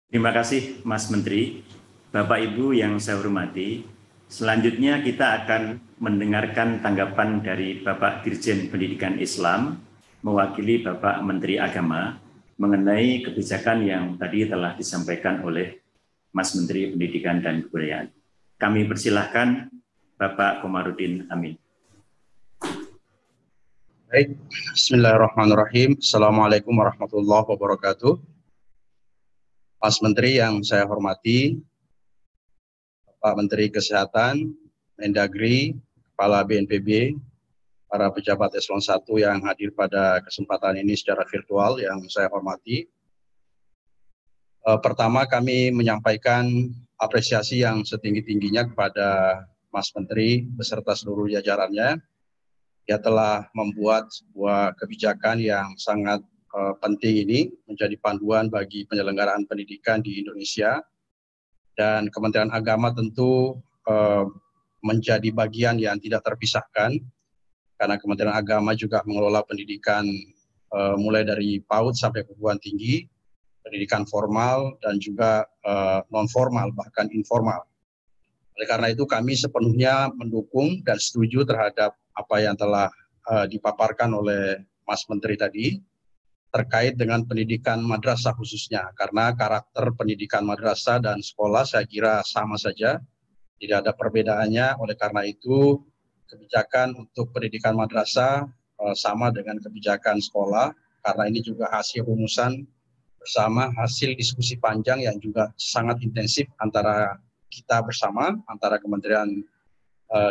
Terima kasih, Mas Menteri. Bapak Ibu yang saya hormati, selanjutnya kita akan mendengarkan tanggapan dari Bapak Dirjen Pendidikan Islam mewakili Bapak Menteri Agama mengenai kebijakan yang tadi telah disampaikan oleh Mas Menteri Pendidikan dan Kebudayaan. Kami persilahkan Bapak Komarudin Amin. Baik, bismillahirrahmanirrahim. Assalamualaikum warahmatullahi wabarakatuh. Mas Menteri yang saya hormati, Pak Menteri Kesehatan, Mendagri, Kepala BNPB, para pejabat eselon 1 yang hadir pada kesempatan ini secara virtual yang saya hormati. Pertama kami menyampaikan apresiasi yang setinggi-tingginya kepada Mas Menteri beserta seluruh jajarannya. Dia telah membuat sebuah kebijakan yang sangat penting ini menjadi panduan bagi penyelenggaraan pendidikan di Indonesia. Dan Kementerian Agama tentu menjadi bagian yang tidak terpisahkan, karena Kementerian Agama juga mengelola pendidikan mulai dari PAUD sampai perguruan tinggi, pendidikan formal dan juga non-formal bahkan informal. Oleh karena itu kami sepenuhnya mendukung dan setuju terhadap apa yang telah dipaparkan oleh Mas Menteri tadi. terkait dengan pendidikan madrasah khususnya, karena karakter pendidikan madrasah dan sekolah saya kira sama saja, tidak ada perbedaannya. Oleh karena itu kebijakan untuk pendidikan madrasah sama dengan kebijakan sekolah, karena ini juga hasil rumusan bersama, hasil diskusi panjang yang juga sangat intensif antara kita bersama, antara Kementerian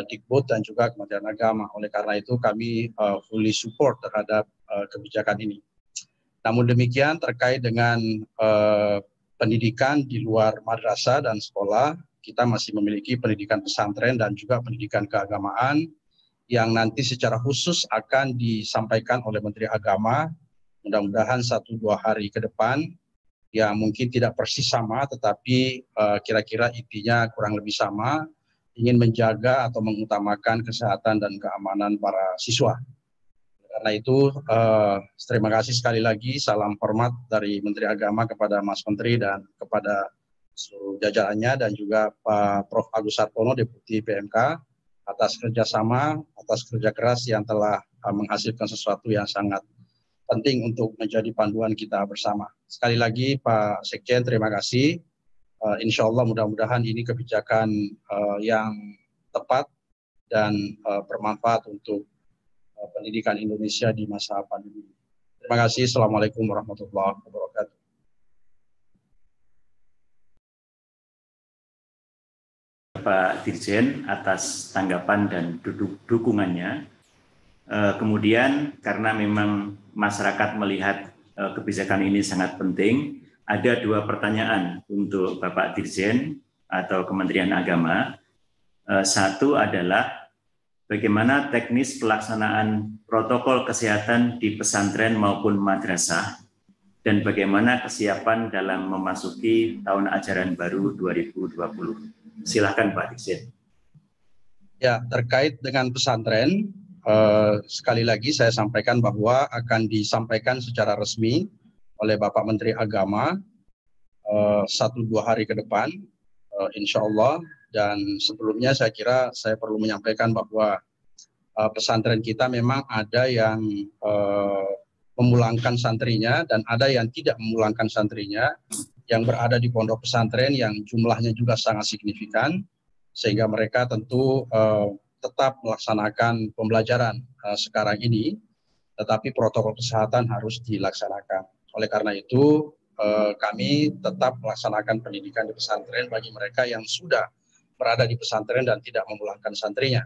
Dikbud dan juga Kementerian Agama. Oleh karena itu kami fully support terhadap kebijakan ini. Namun demikian terkait dengan pendidikan di luar madrasah dan sekolah, kita masih memiliki pendidikan pesantren dan juga pendidikan keagamaan yang nanti secara khusus akan disampaikan oleh Menteri Agama, mudah-mudahan 1-2 hari ke depan, ya mungkin tidak persis sama, tetapi kira-kira intinya kurang lebih sama, ingin menjaga atau mengutamakan kesehatan dan keamanan para siswa. Karena itu, terima kasih sekali lagi, salam hormat dari Menteri Agama kepada Mas Menteri dan kepada seluruh jajarannya, dan juga Pak Prof. Agus Sartono, Deputi PMK, atas kerjasama, atas kerja keras yang telah menghasilkan sesuatu yang sangat penting untuk menjadi panduan kita bersama. Sekali lagi Pak Sekjen, terima kasih. Insya Allah mudah-mudahan ini kebijakan yang tepat dan bermanfaat untuk pendidikan Indonesia di masa pandemi. Terima kasih. Assalamualaikum warahmatullahi wabarakatuh. Pak Dirjen atas tanggapan dan dukungannya. Kemudian karena memang masyarakat melihat kebijakan ini sangat penting, ada 2 pertanyaan untuk Bapak Dirjen atau Kementerian Agama. Satu adalah bagaimana teknis pelaksanaan protokol kesehatan di pesantren maupun madrasah, dan bagaimana kesiapan dalam memasuki tahun ajaran baru 2020. Silakan Pak Dirjen. Ya, terkait dengan pesantren, sekali lagi saya sampaikan bahwa akan disampaikan secara resmi oleh Bapak Menteri Agama 1-2 hari ke depan, insya Allah. Dan sebelumnya saya kira saya perlu menyampaikan bahwa pesantren kita memang ada yang memulangkan santrinya dan ada yang tidak memulangkan santrinya, yang berada di pondok pesantren yang jumlahnya juga sangat signifikan, sehingga mereka tentu tetap melaksanakan pembelajaran sekarang ini, tetapi protokol kesehatan harus dilaksanakan. Oleh karena itu kami tetap melaksanakan pendidikan di pesantren bagi mereka yang sudah berada di pesantren dan tidak memulangkan santrinya.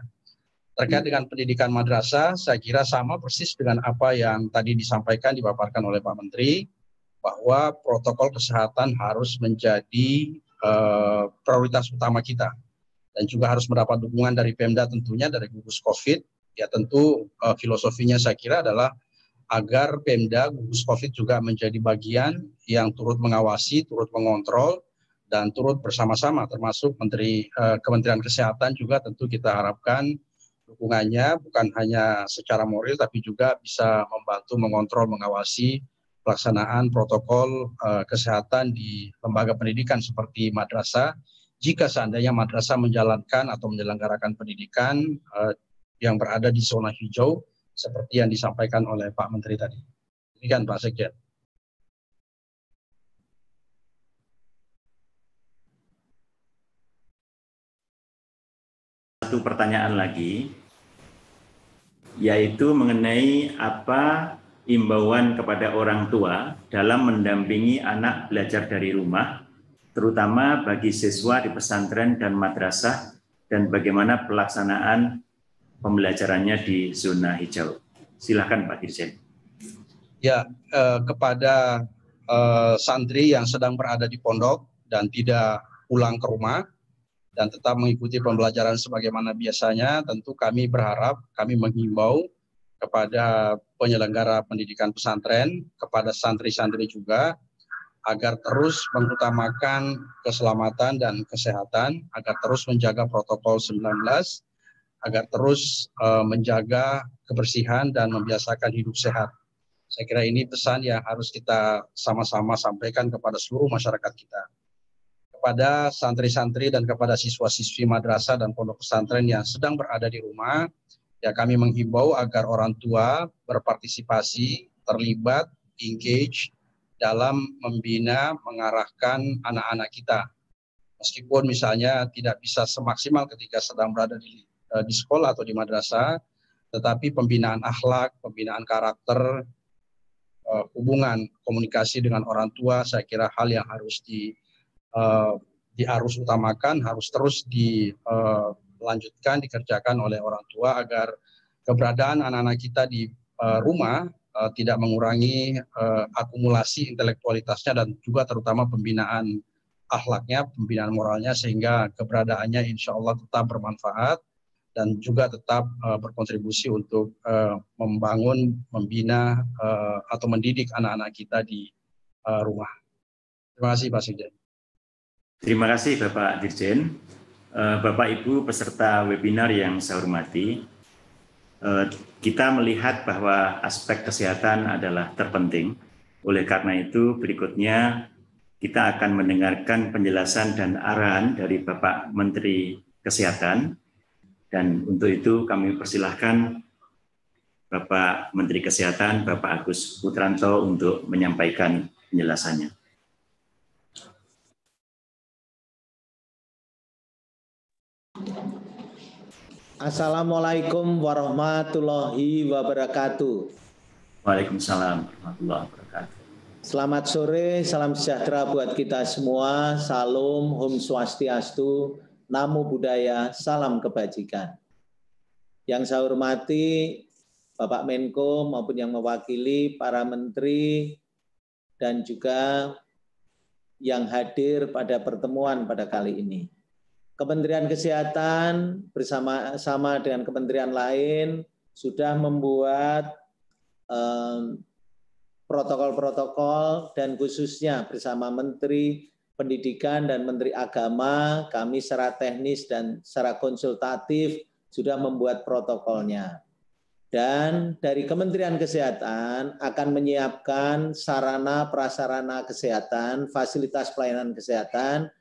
Terkait dengan pendidikan madrasah, saya kira sama persis dengan apa yang tadi disampaikan, dipaparkan oleh Pak Menteri, bahwa protokol kesehatan harus menjadi prioritas utama kita. Dan juga harus mendapat dukungan dari Pemda tentunya, dari gugus COVID. Ya tentu filosofinya saya kira adalah agar Pemda, gugus COVID juga menjadi bagian yang turut mengawasi, turut mengontrol, dan turut bersama-sama, termasuk Kementerian Kesehatan juga tentu kita harapkan dukungannya bukan hanya secara moral, tapi juga bisa membantu mengontrol, mengawasi pelaksanaan protokol kesehatan di lembaga pendidikan seperti madrasah. Jika seandainya madrasah menjalankan atau menyelenggarakan pendidikan yang berada di zona hijau, seperti yang disampaikan oleh Pak Menteri tadi. Demikian Pak Sekjen. Satu pertanyaan lagi, yaitu mengenai apa imbauan kepada orang tua dalam mendampingi anak belajar dari rumah, terutama bagi siswa di pesantren dan madrasah, dan bagaimana pelaksanaan pembelajarannya di zona hijau. Silakan Pak Dirjen. Ya, kepada santri yang sedang berada di pondok dan tidak pulang ke rumah dan tetap mengikuti pembelajaran sebagaimana biasanya, tentu kami berharap, kami menghimbau kepada penyelenggara pendidikan pesantren, kepada santri-santri juga, agar terus mengutamakan keselamatan dan kesehatan, agar terus menjaga protokol 19, agar terus menjaga kebersihan dan membiasakan hidup sehat. Saya kira ini pesan yang harus kita sama-sama sampaikan kepada seluruh masyarakat kita. Kepada santri-santri dan kepada siswa-siswi madrasah dan pondok pesantren yang sedang berada di rumah, ya kami menghimbau agar orang tua berpartisipasi, terlibat, engage dalam membina, mengarahkan anak-anak kita. Meskipun misalnya tidak bisa semaksimal ketika sedang berada di sekolah atau di madrasah, tetapi pembinaan akhlak, pembinaan karakter, hubungan komunikasi dengan orang tua, saya kira hal yang harus harus utamakan, harus terus dilanjutkan, dikerjakan oleh orang tua agar keberadaan anak-anak kita di rumah tidak mengurangi akumulasi intelektualitasnya dan juga terutama pembinaan akhlaknya, pembinaan moralnya, sehingga keberadaannya insya Allah tetap bermanfaat dan juga tetap berkontribusi untuk membangun, membina atau mendidik anak-anak kita di rumah. Terima kasih Pak Sekjen. Terima kasih Bapak Dirjen. Bapak Ibu peserta webinar yang saya hormati, kita melihat bahwa aspek kesehatan adalah terpenting. Oleh karena itu berikutnya kita akan mendengarkan penjelasan dan arahan dari Bapak Menteri Kesehatan. Dan untuk itu kami persilahkan Bapak Menteri Kesehatan, Bapak Agus Putranto untuk menyampaikan penjelasannya. Assalamualaikum warahmatullahi wabarakatuh. Waalaikumsalam warahmatullahi wabarakatuh. Selamat sore, salam sejahtera buat kita semua. Salam, Om Swastiastu, Namo Buddhaya, salam kebajikan. Yang saya hormati Bapak Menko maupun yang mewakili para menteri dan juga yang hadir pada pertemuan pada kali ini. Kementerian Kesehatan bersama-sama dengan kementerian lain sudah membuat protokol-protokol dan khususnya bersama Menteri Pendidikan dan Menteri Agama, kami secara teknis dan secara konsultatif sudah membuat protokolnya. Dan dari Kementerian Kesehatan akan menyiapkan sarana prasarana kesehatan, fasilitas pelayanan kesehatan,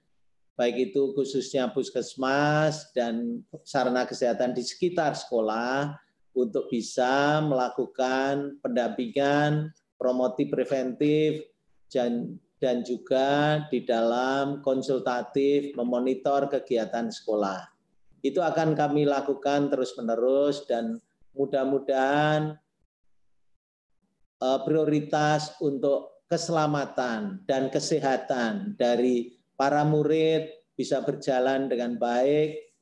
baik itu khususnya puskesmas dan sarana kesehatan di sekitar sekolah untuk bisa melakukan pendampingan, promotif preventif, dan juga di dalam konsultatif memonitor kegiatan sekolah. Itu akan kami lakukan terus-menerus dan mudah-mudahan prioritas untuk keselamatan dan kesehatan dari para murid bisa berjalan dengan baik,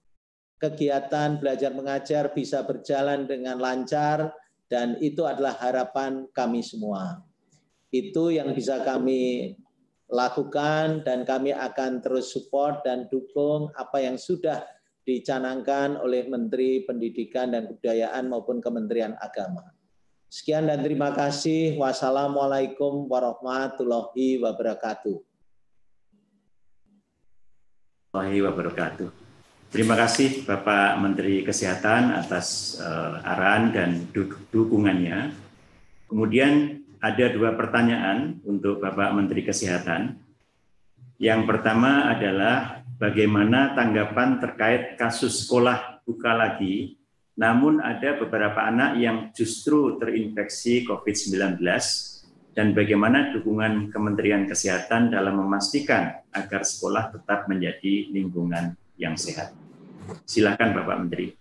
kegiatan belajar mengajar bisa berjalan dengan lancar, dan itu adalah harapan kami semua. Itu yang bisa kami lakukan dan kami akan terus support dan dukung apa yang sudah dicanangkan oleh Menteri Pendidikan dan Kebudayaan maupun Kementerian Agama. Sekian dan terima kasih. Wassalamualaikum warahmatullahi wabarakatuh. Terima kasih Bapak Menteri Kesehatan atas arahan dan dukungannya. Kemudian ada dua pertanyaan untuk Bapak Menteri Kesehatan. Yang pertama adalah bagaimana tanggapan terkait kasus sekolah buka lagi, namun ada beberapa anak yang justru terinfeksi COVID-19, dan bagaimana dukungan Kementerian Kesehatan dalam memastikan agar sekolah tetap menjadi lingkungan yang sehat. Silakan Bapak Menteri.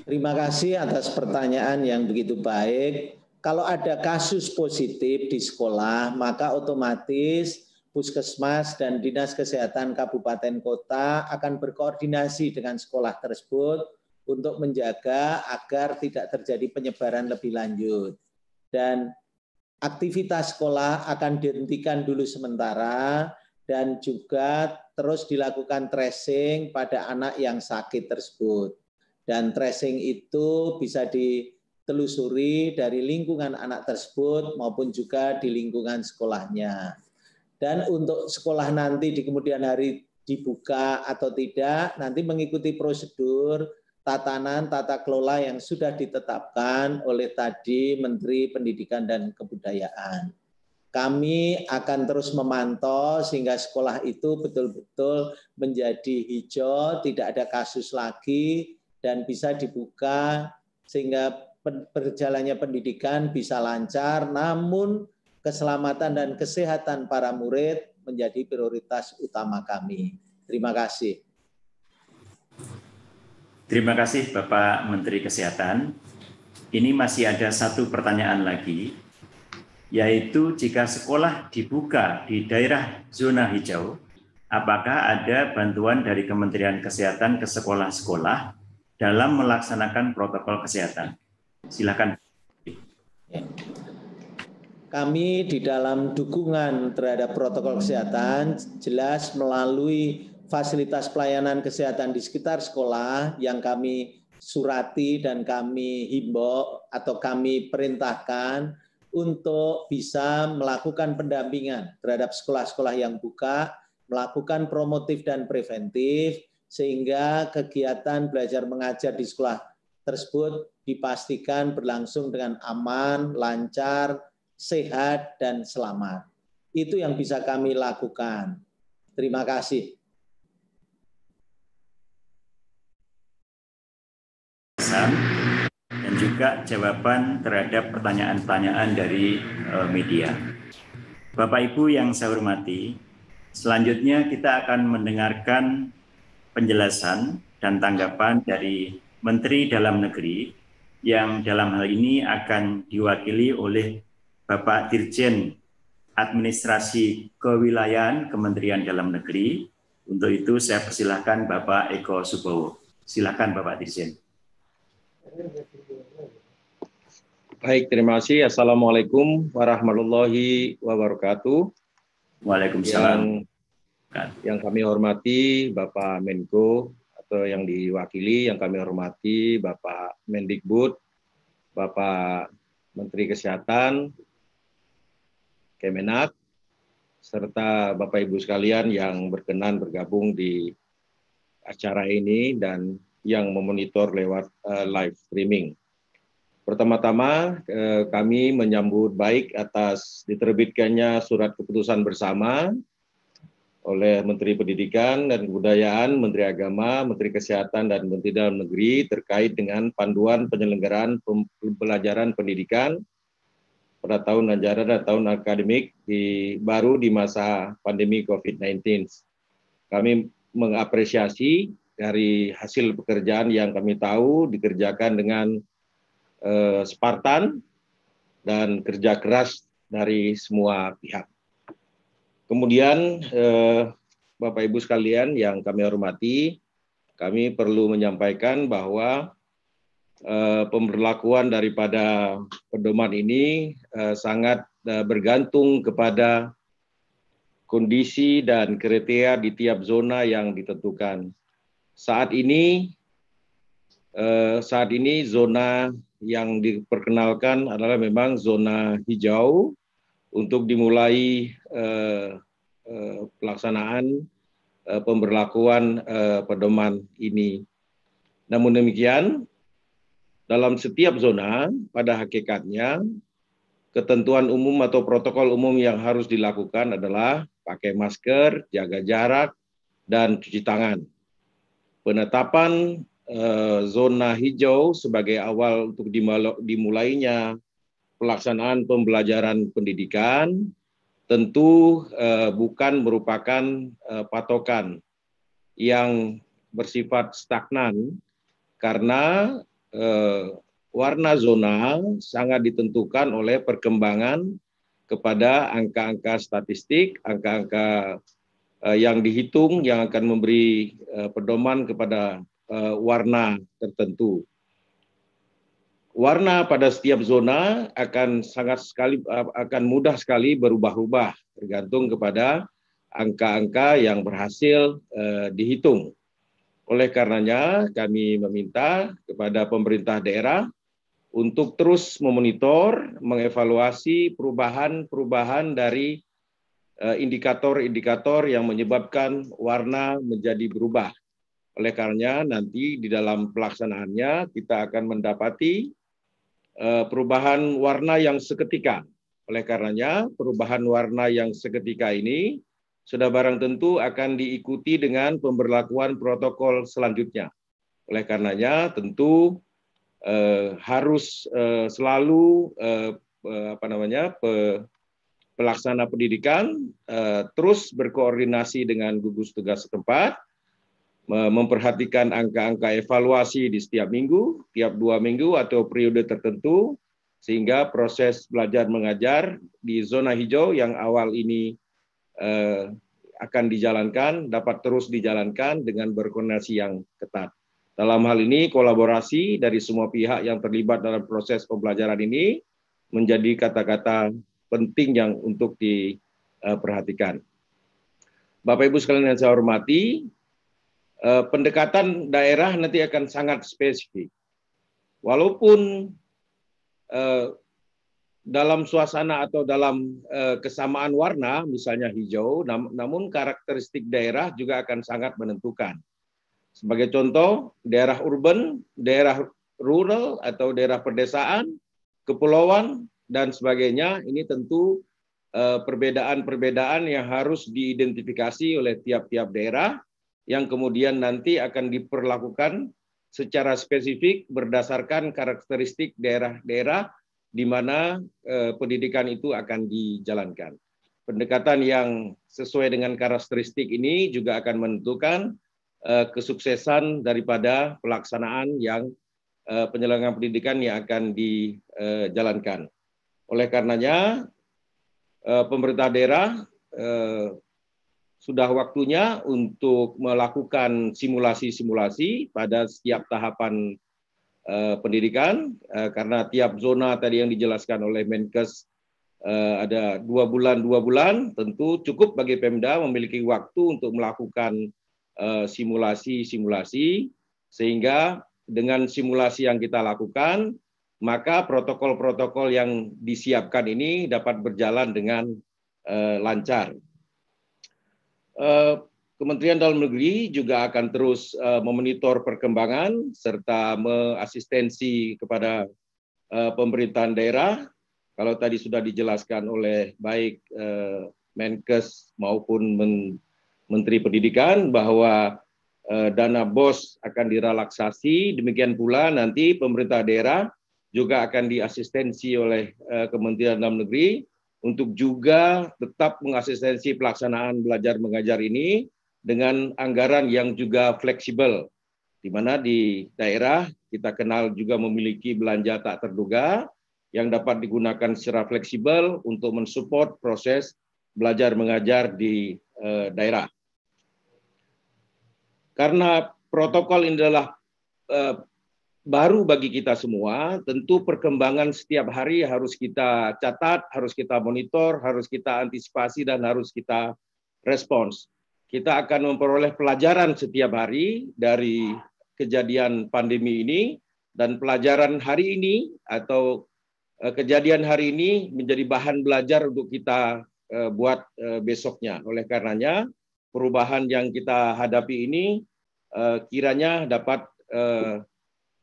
Terima kasih atas pertanyaan yang begitu baik. Kalau ada kasus positif di sekolah, maka otomatis Puskesmas dan Dinas Kesehatan Kabupaten Kota akan berkoordinasi dengan sekolah tersebut untuk menjaga agar tidak terjadi penyebaran lebih lanjut. Dan aktivitas sekolah akan dihentikan dulu sementara dan juga terus dilakukan tracing pada anak yang sakit tersebut. Dan tracing itu bisa ditelusuri dari lingkungan anak tersebut maupun juga di lingkungan sekolahnya. Dan untuk sekolah nanti di kemudian hari dibuka atau tidak, nanti mengikuti prosedur tatanan tata kelola yang sudah ditetapkan oleh tadi Menteri Pendidikan dan Kebudayaan. Kami akan terus memantau sehingga sekolah itu betul-betul menjadi hijau, tidak ada kasus lagi, dan bisa dibuka sehingga berjalannya pendidikan bisa lancar, namun keselamatan dan kesehatan para murid menjadi prioritas utama kami. Terima kasih. Terima kasih Bapak Menteri Kesehatan. Ini masih ada satu pertanyaan lagi, yaitu jika sekolah dibuka di daerah zona hijau, apakah ada bantuan dari Kementerian Kesehatan ke sekolah-sekolah dalam melaksanakan protokol kesehatan? Silakan. Kami di dalam dukungan terhadap protokol kesehatan jelas melalui fasilitas pelayanan kesehatan di sekitar sekolah yang kami surati dan kami himbau atau kami perintahkan untuk bisa melakukan pendampingan terhadap sekolah-sekolah yang buka, melakukan promotif dan preventif, sehingga kegiatan belajar mengajar di sekolah tersebut dipastikan berlangsung dengan aman, lancar, sehat, dan selamat. Itu yang bisa kami lakukan. Terima kasih. Dan juga jawaban terhadap pertanyaan-pertanyaan dari media. Bapak Ibu yang saya hormati, selanjutnya kita akan mendengarkan penjelasan dan tanggapan dari Menteri Dalam Negeri yang dalam hal ini akan diwakili oleh Bapak Dirjen Administrasi Kewilayahan Kementerian Dalam Negeri. Untuk itu saya persilahkan Bapak Eko Subowo. Silakan Bapak Dirjen. Baik, terima kasih. Assalamualaikum warahmatullahi wabarakatuh. Waalaikumsalam. Yang kami hormati Bapak Menko atau yang diwakili, yang kami hormati Bapak Mendikbud, Bapak Menteri Kesehatan, Kemenak, serta Bapak Ibu sekalian yang berkenan bergabung di acara ini dan yang memonitor lewat live streaming. Pertama-tama kami menyambut baik atas diterbitkannya surat keputusan bersama oleh Menteri Pendidikan dan Kebudayaan, Menteri Agama, Menteri Kesehatan, dan Menteri Dalam Negeri terkait dengan panduan penyelenggaraan pembelajaran pendidikan pada tahun ajaran dan tahun akademik baru di masa pandemi COVID-19. Kami mengapresiasi dari hasil pekerjaan yang kami tahu dikerjakan dengan Spartan dan kerja keras dari semua pihak. Kemudian Bapak Ibu sekalian yang kami hormati, kami perlu menyampaikan bahwa pemberlakuan daripada pedoman ini sangat bergantung kepada kondisi dan kriteria di tiap zona yang ditentukan. Saat ini zona yang diperkenalkan adalah memang zona hijau untuk dimulai pelaksanaan pemberlakuan pedoman ini. Namun demikian, dalam setiap zona pada hakikatnya ketentuan umum atau protokol umum yang harus dilakukan adalah pakai masker, jaga jarak, dan cuci tangan. Penetapan zona hijau sebagai awal untuk dimulainya pelaksanaan pembelajaran pendidikan tentu bukan merupakan patokan yang bersifat stagnan karena warna zona sangat ditentukan oleh perkembangan kepada angka-angka statistik, angka-angka yang dihitung yang akan memberi pedoman kepada warna tertentu. Warna pada setiap zona akan mudah sekali berubah-ubah tergantung kepada angka-angka yang berhasil dihitung. Oleh karenanya kami meminta kepada pemerintah daerah untuk terus memonitor, mengevaluasi perubahan-perubahan dari indikator-indikator yang menyebabkan warna menjadi berubah. Oleh karenanya nanti di dalam pelaksanaannya kita akan mendapati perubahan warna yang seketika. Oleh karenanya perubahan warna yang seketika ini sudah barang tentu akan diikuti dengan pemberlakuan protokol selanjutnya. Oleh karenanya tentu harus selalu pelaksana pendidikan terus berkoordinasi dengan gugus tugas setempat, memperhatikan angka-angka evaluasi di setiap minggu, tiap 2 minggu atau periode tertentu, sehingga proses belajar mengajar di zona hijau yang awal ini akan dijalankan, dapat terus dijalankan dengan berkoordinasi yang ketat. Dalam hal ini, kolaborasi dari semua pihak yang terlibat dalam proses pembelajaran ini menjadi kata-kata penting yang untuk diperhatikan. Bapak Ibu sekalian yang saya hormati, pendekatan daerah nanti akan sangat spesifik. Walaupun dalam suasana atau dalam kesamaan warna, misalnya hijau, namun karakteristik daerah juga akan sangat menentukan. Sebagai contoh, daerah urban, daerah rural atau daerah pedesaan, kepulauan, dan sebagainya, ini tentu perbedaan-perbedaan yang harus diidentifikasi oleh tiap-tiap daerah, yang kemudian nanti akan diperlakukan secara spesifik berdasarkan karakteristik daerah-daerah di mana pendidikan itu akan dijalankan. Pendekatan yang sesuai dengan karakteristik ini juga akan menentukan kesuksesan daripada pelaksanaan yang penyelenggaraan pendidikan yang akan dijalankan. Oleh karenanya, pemerintah daerah sudah waktunya untuk melakukan simulasi-simulasi pada setiap tahapan pendidikan, karena tiap zona tadi yang dijelaskan oleh Menkes ada 2 bulan, tentu cukup bagi Pemda memiliki waktu untuk melakukan simulasi-simulasi, sehingga dengan simulasi yang kita lakukan, maka protokol-protokol yang disiapkan ini dapat berjalan dengan lancar. Kementerian Dalam Negeri juga akan terus memonitor perkembangan serta mengasistensi kepada pemerintahan daerah. Kalau tadi sudah dijelaskan oleh baik Menkes maupun Menteri Pendidikan bahwa dana BOS akan direlaksasi, demikian pula nanti pemerintah daerah juga akan diasistensi oleh Kementerian Dalam Negeri untuk juga tetap mengasistensi pelaksanaan belajar mengajar ini dengan anggaran yang juga fleksibel, di mana di daerah kita kenal juga memiliki belanja tak terduga yang dapat digunakan secara fleksibel untuk mensupport proses belajar mengajar di daerah. Karena protokol ini adalah baru bagi kita semua, tentu perkembangan setiap hari harus kita catat, harus kita monitor, harus kita antisipasi, dan harus kita respons. Kita akan memperoleh pelajaran setiap hari dari kejadian pandemi ini, dan pelajaran hari ini atau kejadian hari ini menjadi bahan belajar untuk kita buat besoknya. Oleh karenanya, perubahan yang kita hadapi ini kiranya dapat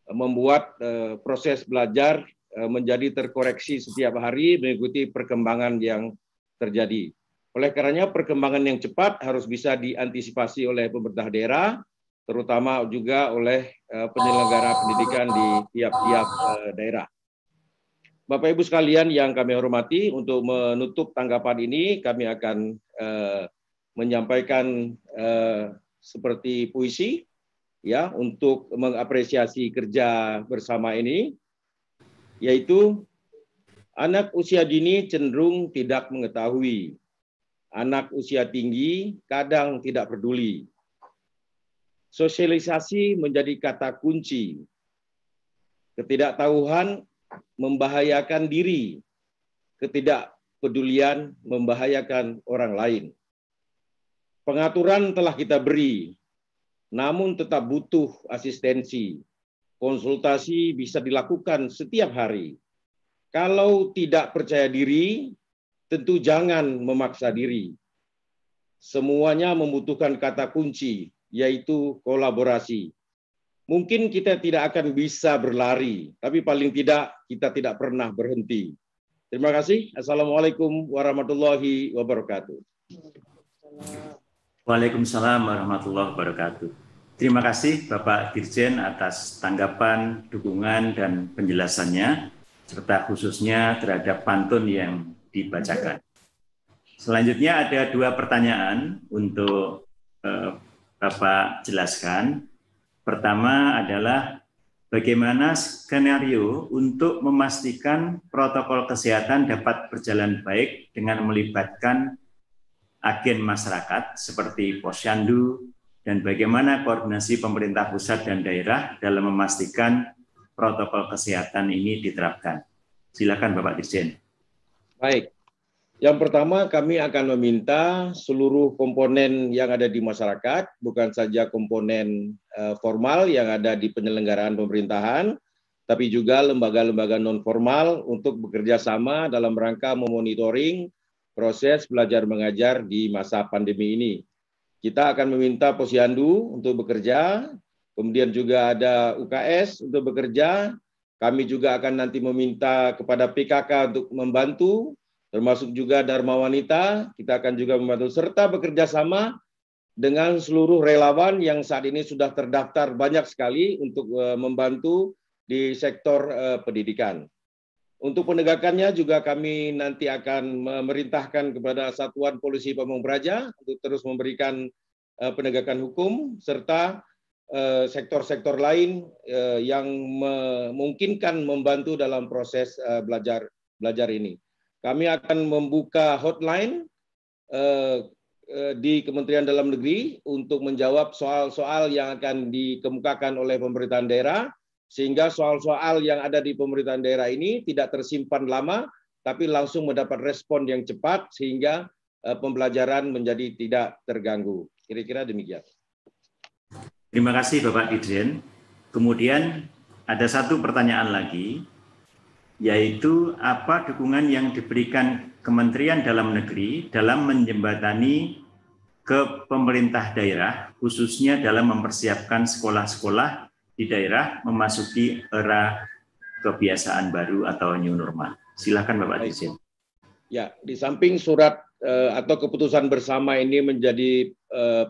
membuat proses belajar menjadi terkoreksi setiap hari mengikuti perkembangan yang terjadi. Oleh karenanya perkembangan yang cepat harus bisa diantisipasi oleh pemerintah daerah, terutama juga oleh penyelenggara pendidikan di tiap-tiap daerah. Bapak Ibu sekalian yang kami hormati, untuk menutup tanggapan ini kami akan menyampaikan seperti puisi, ya, untuk mengapresiasi kerja bersama ini, yaitu anak usia dini cenderung tidak mengetahui, anak usia tinggi kadang tidak peduli. Sosialisasi menjadi kata kunci. Ketidaktahuan membahayakan diri, ketidakpedulian membahayakan orang lain. Pengaturan telah kita beri, namun tetap butuh asistensi. Konsultasi bisa dilakukan setiap hari. Kalau tidak percaya diri, tentu jangan memaksa diri. Semuanya membutuhkan kata kunci, yaitu kolaborasi. Mungkin kita tidak akan bisa berlari, tapi paling tidak kita tidak pernah berhenti. Terima kasih. Assalamualaikum warahmatullahi wabarakatuh. Waalaikumsalam warahmatullahi wabarakatuh. Terima kasih Bapak Dirjen atas tanggapan, dukungan, dan penjelasannya, serta khususnya terhadap pantun yang dibacakan. Selanjutnya ada 2 pertanyaan untuk Bapak jelaskan. Pertama adalah bagaimana skenario untuk memastikan protokol kesehatan dapat berjalan baik dengan melibatkan agen masyarakat seperti Posyandu, dan bagaimana koordinasi pemerintah pusat dan daerah dalam memastikan protokol kesehatan ini diterapkan. Silakan Bapak Dirjen. Baik. Yang pertama, kami akan meminta seluruh komponen yang ada di masyarakat, bukan saja komponen formal yang ada di penyelenggaraan pemerintahan, tapi juga lembaga-lembaga non-formal untuk bekerja sama dalam rangka memonitoring proses belajar mengajar di masa pandemi ini. Kita akan meminta Posyandu untuk bekerja, kemudian juga ada UKS untuk bekerja, kami juga akan nanti meminta kepada PKK untuk membantu, termasuk juga Dharma Wanita, kita akan juga membantu, serta bekerja sama dengan seluruh relawan yang saat ini sudah terdaftar banyak sekali untuk membantu di sektor pendidikan. Untuk penegakannya juga kami nanti akan memerintahkan kepada Satuan Polisi Pamung Praja untuk terus memberikan penegakan hukum, serta sektor-sektor lain yang memungkinkan membantu dalam proses belajar ini. Kami akan membuka hotline di Kementerian Dalam Negeri untuk menjawab soal-soal yang akan dikemukakan oleh pemerintahan daerah, sehingga soal-soal yang ada di pemerintahan daerah ini tidak tersimpan lama, tapi langsung mendapat respon yang cepat, sehingga pembelajaran menjadi tidak terganggu. Kira-kira demikian. Terima kasih Bapak Dirjen. Kemudian ada 1 pertanyaan lagi, yaitu apa dukungan yang diberikan Kementerian Dalam Negeri dalam menjembatani ke pemerintah daerah, khususnya dalam mempersiapkan sekolah-sekolah di daerah memasuki era kebiasaan baru atau new normal. Silakan Bapak Dirjen. Ya, di samping surat atau keputusan bersama ini menjadi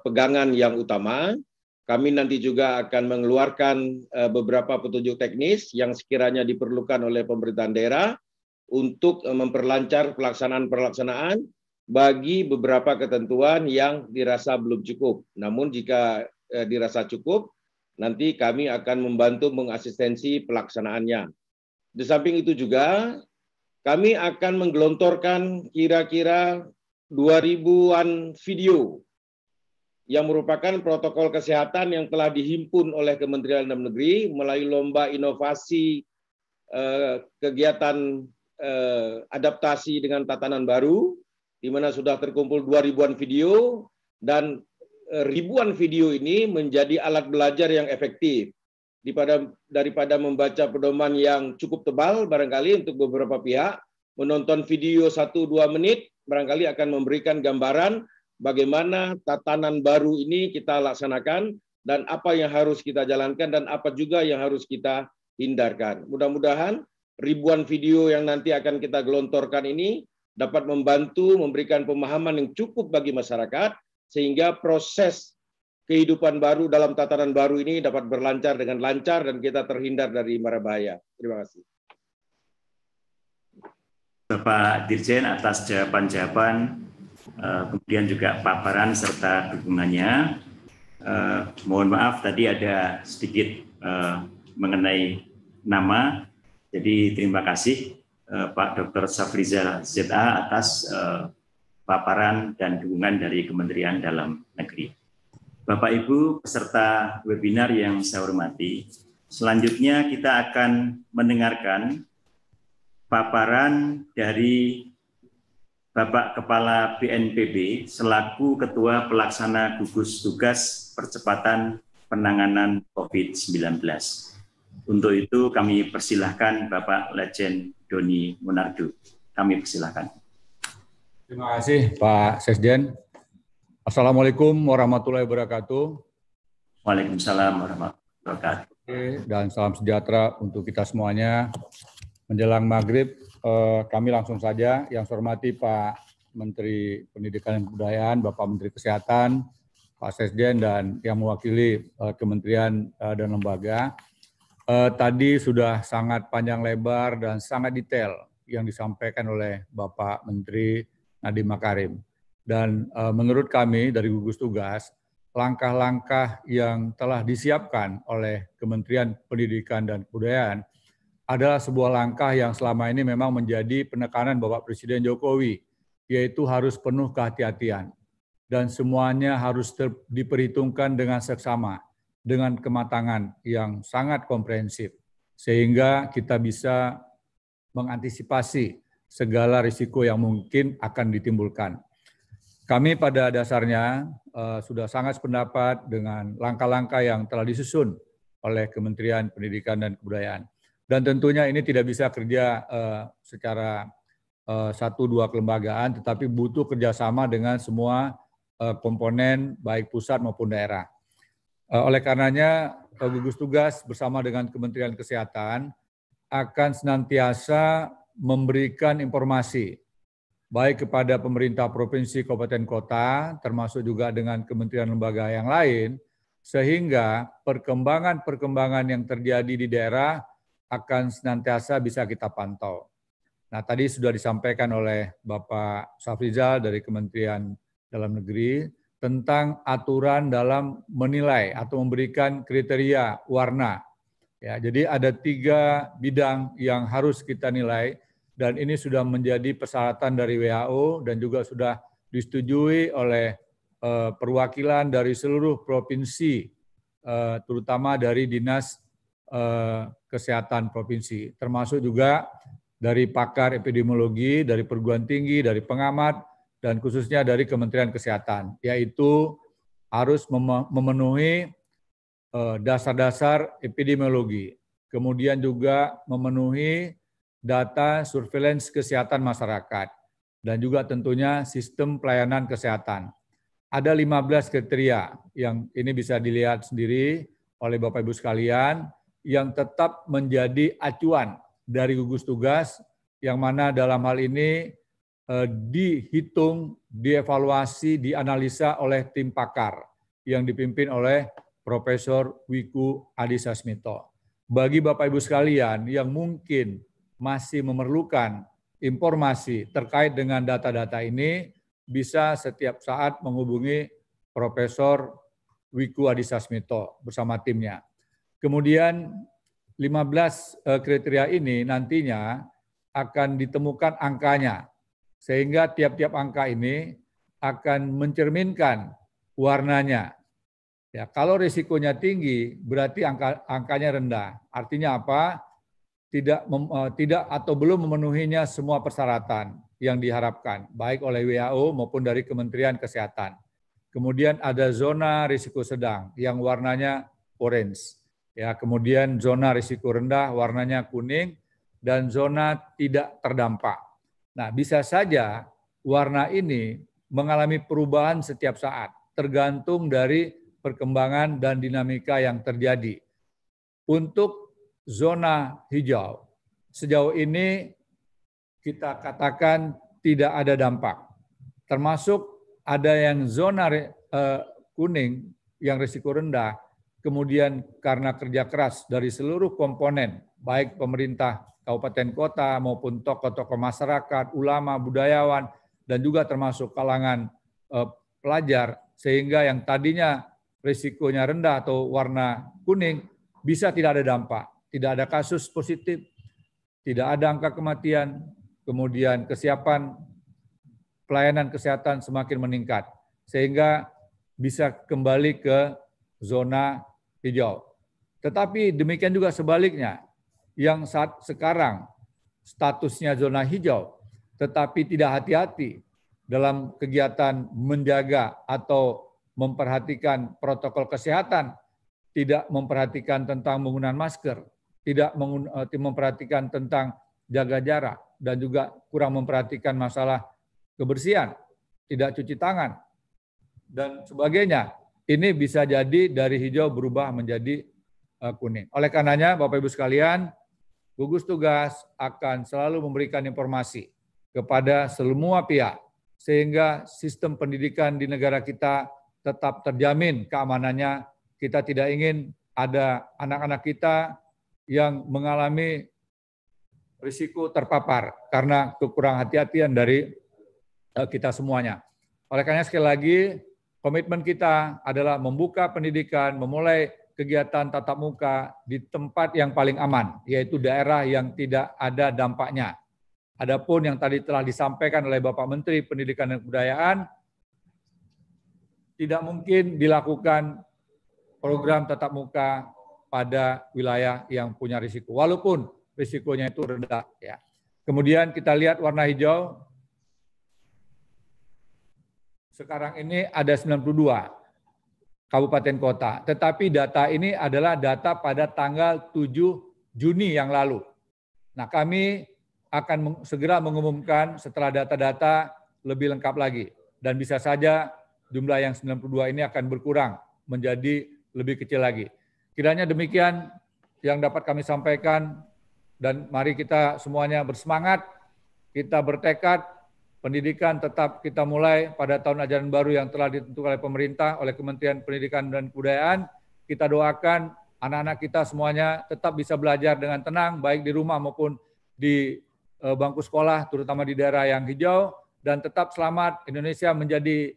pegangan yang utama, kami nanti juga akan mengeluarkan beberapa petunjuk teknis yang sekiranya diperlukan oleh pemerintahan daerah untuk memperlancar pelaksanaan bagi beberapa ketentuan yang dirasa belum cukup. Namun jika dirasa cukup, nanti kami akan membantu mengasistensi pelaksanaannya. Di samping itu juga, kami akan menggelontorkan kira-kira 2.000-an video yang merupakan protokol kesehatan yang telah dihimpun oleh Kementerian Dalam Negeri melalui lomba inovasi kegiatan adaptasi dengan tatanan baru, di mana sudah terkumpul 2.000-an video, dan ribuan video ini menjadi alat belajar yang efektif. Daripada membaca pedoman yang cukup tebal, barangkali untuk beberapa pihak, menonton video 1-2 menit, barangkali akan memberikan gambaran bagaimana tatanan baru ini kita laksanakan, dan apa yang harus kita jalankan, dan apa juga yang harus kita hindarkan. Mudah-mudahan ribuan video yang nanti akan kita gelontorkan ini dapat membantu memberikan pemahaman yang cukup bagi masyarakat, sehingga proses kehidupan baru dalam tatanan baru ini dapat berlancar dengan lancar dan kita terhindar dari mara bahaya. Terima kasih. Bapak Dirjen atas jawaban-jawaban, kemudian juga paparan serta dukungannya. Mohon maaf tadi ada sedikit mengenai nama, jadi terima kasih Pak Dr. Safrizal ZA atas paparan dan dukungan dari Kementerian Dalam Negeri. Bapak Ibu peserta webinar yang saya hormati, selanjutnya kita akan mendengarkan paparan dari Bapak Kepala BNPB selaku Ketua Pelaksana Gugus Tugas Percepatan Penanganan COVID-19. Untuk itu kami persilahkan Bapak Letjen Doni Monardo. Kami persilahkan. Terima kasih Pak Sekjen. Assalamualaikum warahmatullahi wabarakatuh. Waalaikumsalam warahmatullahi wabarakatuh. Dan salam sejahtera untuk kita semuanya. Menjelang maghrib, kami langsung saja. Yang saya hormati Pak Menteri Pendidikan dan Kebudayaan, Bapak Menteri Kesehatan, Pak Sekjen, dan yang mewakili kementerian dan lembaga. Tadi sudah sangat panjang lebar dan sangat detail yang disampaikan oleh Bapak Menteri Nadiem Makarim. Dan menurut kami dari gugus tugas, langkah-langkah yang telah disiapkan oleh Kementerian Pendidikan dan Kebudayaan adalah sebuah langkah yang selama ini memang menjadi penekanan Bapak Presiden Jokowi, yaitu harus penuh kehati-hatian. Dan semuanya harus diperhitungkan dengan seksama, dengan kematangan yang sangat komprehensif, sehingga kita bisa mengantisipasi segala risiko yang mungkin akan ditimbulkan. Kami pada dasarnya sudah sangat sependapat dengan langkah-langkah yang telah disusun oleh Kementerian Pendidikan dan Kebudayaan. Dan tentunya ini tidak bisa kerja secara satu dua kelembagaan, tetapi butuh kerjasama dengan semua komponen baik pusat maupun daerah. Oleh karenanya, gugus tugas bersama dengan Kementerian Kesehatan akan senantiasa memberikan informasi baik kepada pemerintah provinsi, kabupaten, kota, termasuk juga dengan kementerian lembaga yang lain, sehingga perkembangan-perkembangan yang terjadi di daerah akan senantiasa bisa kita pantau. Nah, tadi sudah disampaikan oleh Bapak Safrizal dari Kementerian Dalam Negeri tentang aturan dalam menilai atau memberikan kriteria warna. Ya, jadi ada 3 bidang yang harus kita nilai dan ini sudah menjadi persyaratan dari WHO dan juga sudah disetujui oleh perwakilan dari seluruh provinsi, terutama dari Dinas Kesehatan Provinsi, termasuk juga dari pakar epidemiologi, dari perguruan tinggi, dari pengamat, dan khususnya dari Kementerian Kesehatan, yaitu harus memenuhi dasar-dasar epidemiologi, kemudian juga memenuhi data surveillance kesehatan masyarakat, dan juga tentunya sistem pelayanan kesehatan. Ada 15 kriteria yang ini bisa dilihat sendiri oleh Bapak Ibu sekalian, yang tetap menjadi acuan dari gugus tugas, yang mana dalam hal ini dihitung, dievaluasi, dianalisa oleh tim pakar yang dipimpin oleh Profesor Wiku Adhisa Smito. Bagi Bapak Ibu sekalian yang mungkin masih memerlukan informasi terkait dengan data-data ini, bisa setiap saat menghubungi Profesor Wiku Adhisa Smito bersama timnya. Kemudian 15 kriteria ini nantinya akan ditemukan angkanya, sehingga tiap-tiap angka ini akan mencerminkan warnanya. Ya, kalau risikonya tinggi, berarti angkanya rendah. Artinya apa? Tidak atau belum memenuhinya semua persyaratan yang diharapkan, baik oleh WHO maupun dari Kementerian Kesehatan. Kemudian ada zona risiko sedang yang warnanya orange. Ya, kemudian zona risiko rendah warnanya kuning, dan zona tidak terdampak. Nah, bisa saja warna ini mengalami perubahan setiap saat, tergantung dari perkembangan dan dinamika yang terjadi. Untuk zona hijau, sejauh ini kita katakan tidak ada dampak. Termasuk ada yang zona kuning yang risiko rendah, kemudian karena kerja keras dari seluruh komponen, baik pemerintah kabupaten kota maupun tokoh-tokoh masyarakat, ulama, budayawan, dan juga termasuk kalangan pelajar, sehingga yang tadinya risikonya rendah atau warna kuning bisa tidak ada dampak, tidak ada kasus positif, tidak ada angka kematian, kemudian kesiapan pelayanan kesehatan semakin meningkat, sehingga bisa kembali ke zona hijau. Tetapi demikian juga sebaliknya, yang saat sekarang statusnya zona hijau, tetapi tidak hati-hati dalam kegiatan menjaga atau memperhatikan protokol kesehatan, tidak memperhatikan tentang menggunakan masker, tidak memperhatikan tentang jaga jarak, dan juga kurang memperhatikan masalah kebersihan, tidak cuci tangan, dan sebagainya. Ini bisa jadi dari hijau berubah menjadi kuning. Oleh karenanya, Bapak Ibu sekalian, gugus tugas akan selalu memberikan informasi kepada semua pihak, sehingga sistem pendidikan di negara kita tetap terjamin keamanannya. Kita tidak ingin ada anak-anak kita yang mengalami risiko terpapar karena kekurang hati-hatian dari kita semuanya. Oleh karena sekali lagi, komitmen kita adalah membuka pendidikan, memulai kegiatan tatap muka di tempat yang paling aman, yaitu daerah yang tidak ada dampaknya. Adapun yang tadi telah disampaikan oleh Bapak Menteri Pendidikan dan Kebudayaan, tidak mungkin dilakukan program tatap muka pada wilayah yang punya risiko, walaupun risikonya itu rendah. Ya. Kemudian kita lihat warna hijau, sekarang ini ada 92 kabupaten kota, tetapi data ini adalah data pada tanggal 7 Juni yang lalu. Nah, kami akan segera mengumumkan setelah data-data lebih lengkap lagi. Dan bisa saja jumlah yang 92 ini akan berkurang menjadi lebih kecil lagi. Kiranya demikian yang dapat kami sampaikan, dan mari kita semuanya bersemangat, kita bertekad, pendidikan tetap kita mulai pada tahun ajaran baru yang telah ditentukan oleh pemerintah, oleh Kementerian Pendidikan dan Kebudayaan. Kita doakan anak-anak kita semuanya tetap bisa belajar dengan tenang, baik di rumah maupun di bangku sekolah, terutama di daerah yang hijau, dan tetap selamat. Indonesia menjadi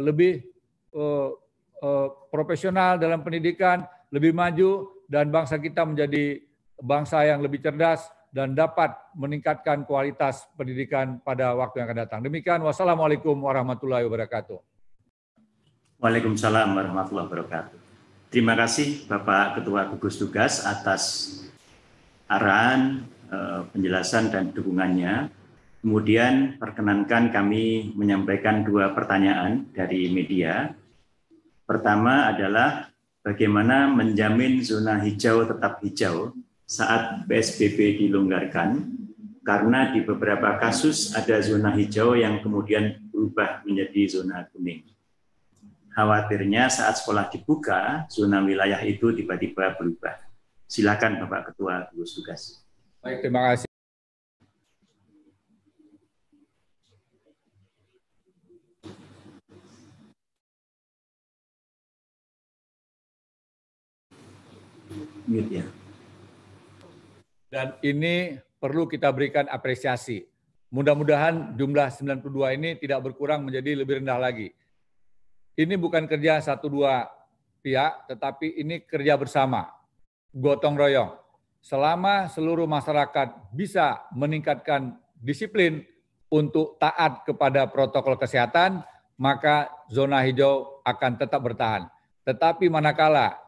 lebih profesional dalam pendidikan, lebih maju, dan bangsa kita menjadi bangsa yang lebih cerdas dan dapat meningkatkan kualitas pendidikan pada waktu yang akan datang. Demikian, wassalamualaikum warahmatullahi wabarakatuh. Waalaikumsalam warahmatullahi wabarakatuh. Terima kasih Bapak Ketua Gugus Tugas atas arahan, penjelasan dan dukungannya. Kemudian perkenankan kami menyampaikan 2 pertanyaan dari media. Pertama adalah bagaimana menjamin zona hijau tetap hijau saat PSBB dilonggarkan, karena di beberapa kasus ada zona hijau yang kemudian berubah menjadi zona kuning. Khawatirnya saat sekolah dibuka, zona wilayah itu tiba-tiba berubah. Silakan Bapak Ketua Gugus Tugas. Baik, terima kasih. Mute ya. Dan ini perlu kita berikan apresiasi. Mudah-mudahan jumlah 92 ini tidak berkurang menjadi lebih rendah lagi. Ini bukan kerja 1-2 pihak, tetapi ini kerja bersama, gotong royong. Selama seluruh masyarakat bisa meningkatkan disiplin untuk taat kepada protokol kesehatan, maka zona hijau akan tetap bertahan. Tetapi manakala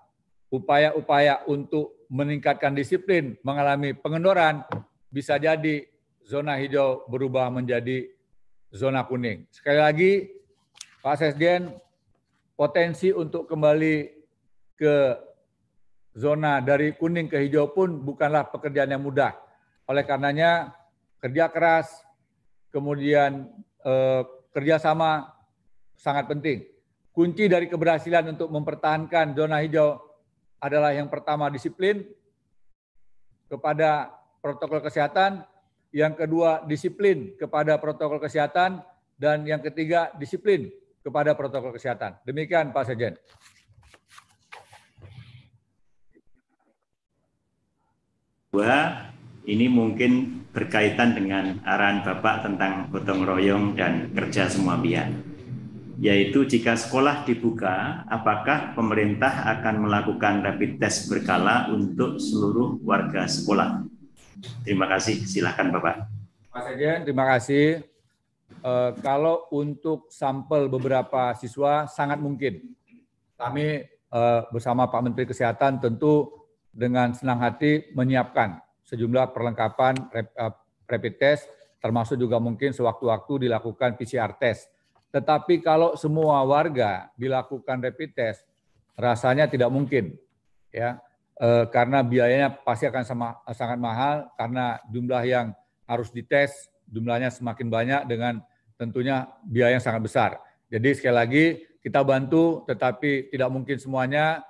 upaya-upaya untuk meningkatkan disiplin mengalami pengendoran, bisa jadi zona hijau berubah menjadi zona kuning. Sekali lagi, Pak Sesgen, potensi untuk kembali ke zona dari kuning ke hijau pun bukanlah pekerjaan yang mudah. Oleh karenanya, kerja keras, kemudian kerjasama sangat penting. Kunci dari keberhasilan untuk mempertahankan zona hijau adalah yang pertama disiplin kepada protokol kesehatan, yang kedua disiplin kepada protokol kesehatan, dan yang ketiga disiplin kepada protokol kesehatan. Demikian Pak Sekjen. Ini mungkin berkaitan dengan arahan Bapak tentang gotong royong dan kerja semua pihak. Yaitu jika sekolah dibuka, apakah pemerintah akan melakukan rapid test berkala untuk seluruh warga sekolah? Terima kasih, silakan Bapak. Pak Sekjen, terima kasih. Kalau untuk sampel beberapa siswa sangat mungkin. Kami bersama Pak Menteri Kesehatan tentu dengan senang hati menyiapkan sejumlah perlengkapan rapid test, termasuk juga mungkin sewaktu-waktu dilakukan PCR test. Tetapi kalau semua warga dilakukan rapid test, rasanya tidak mungkin, ya, karena biayanya pasti akan sangat mahal, karena jumlah yang harus dites jumlahnya semakin banyak dengan tentunya biaya yang sangat besar. Jadi sekali lagi kita bantu, tetapi tidak mungkin semuanya,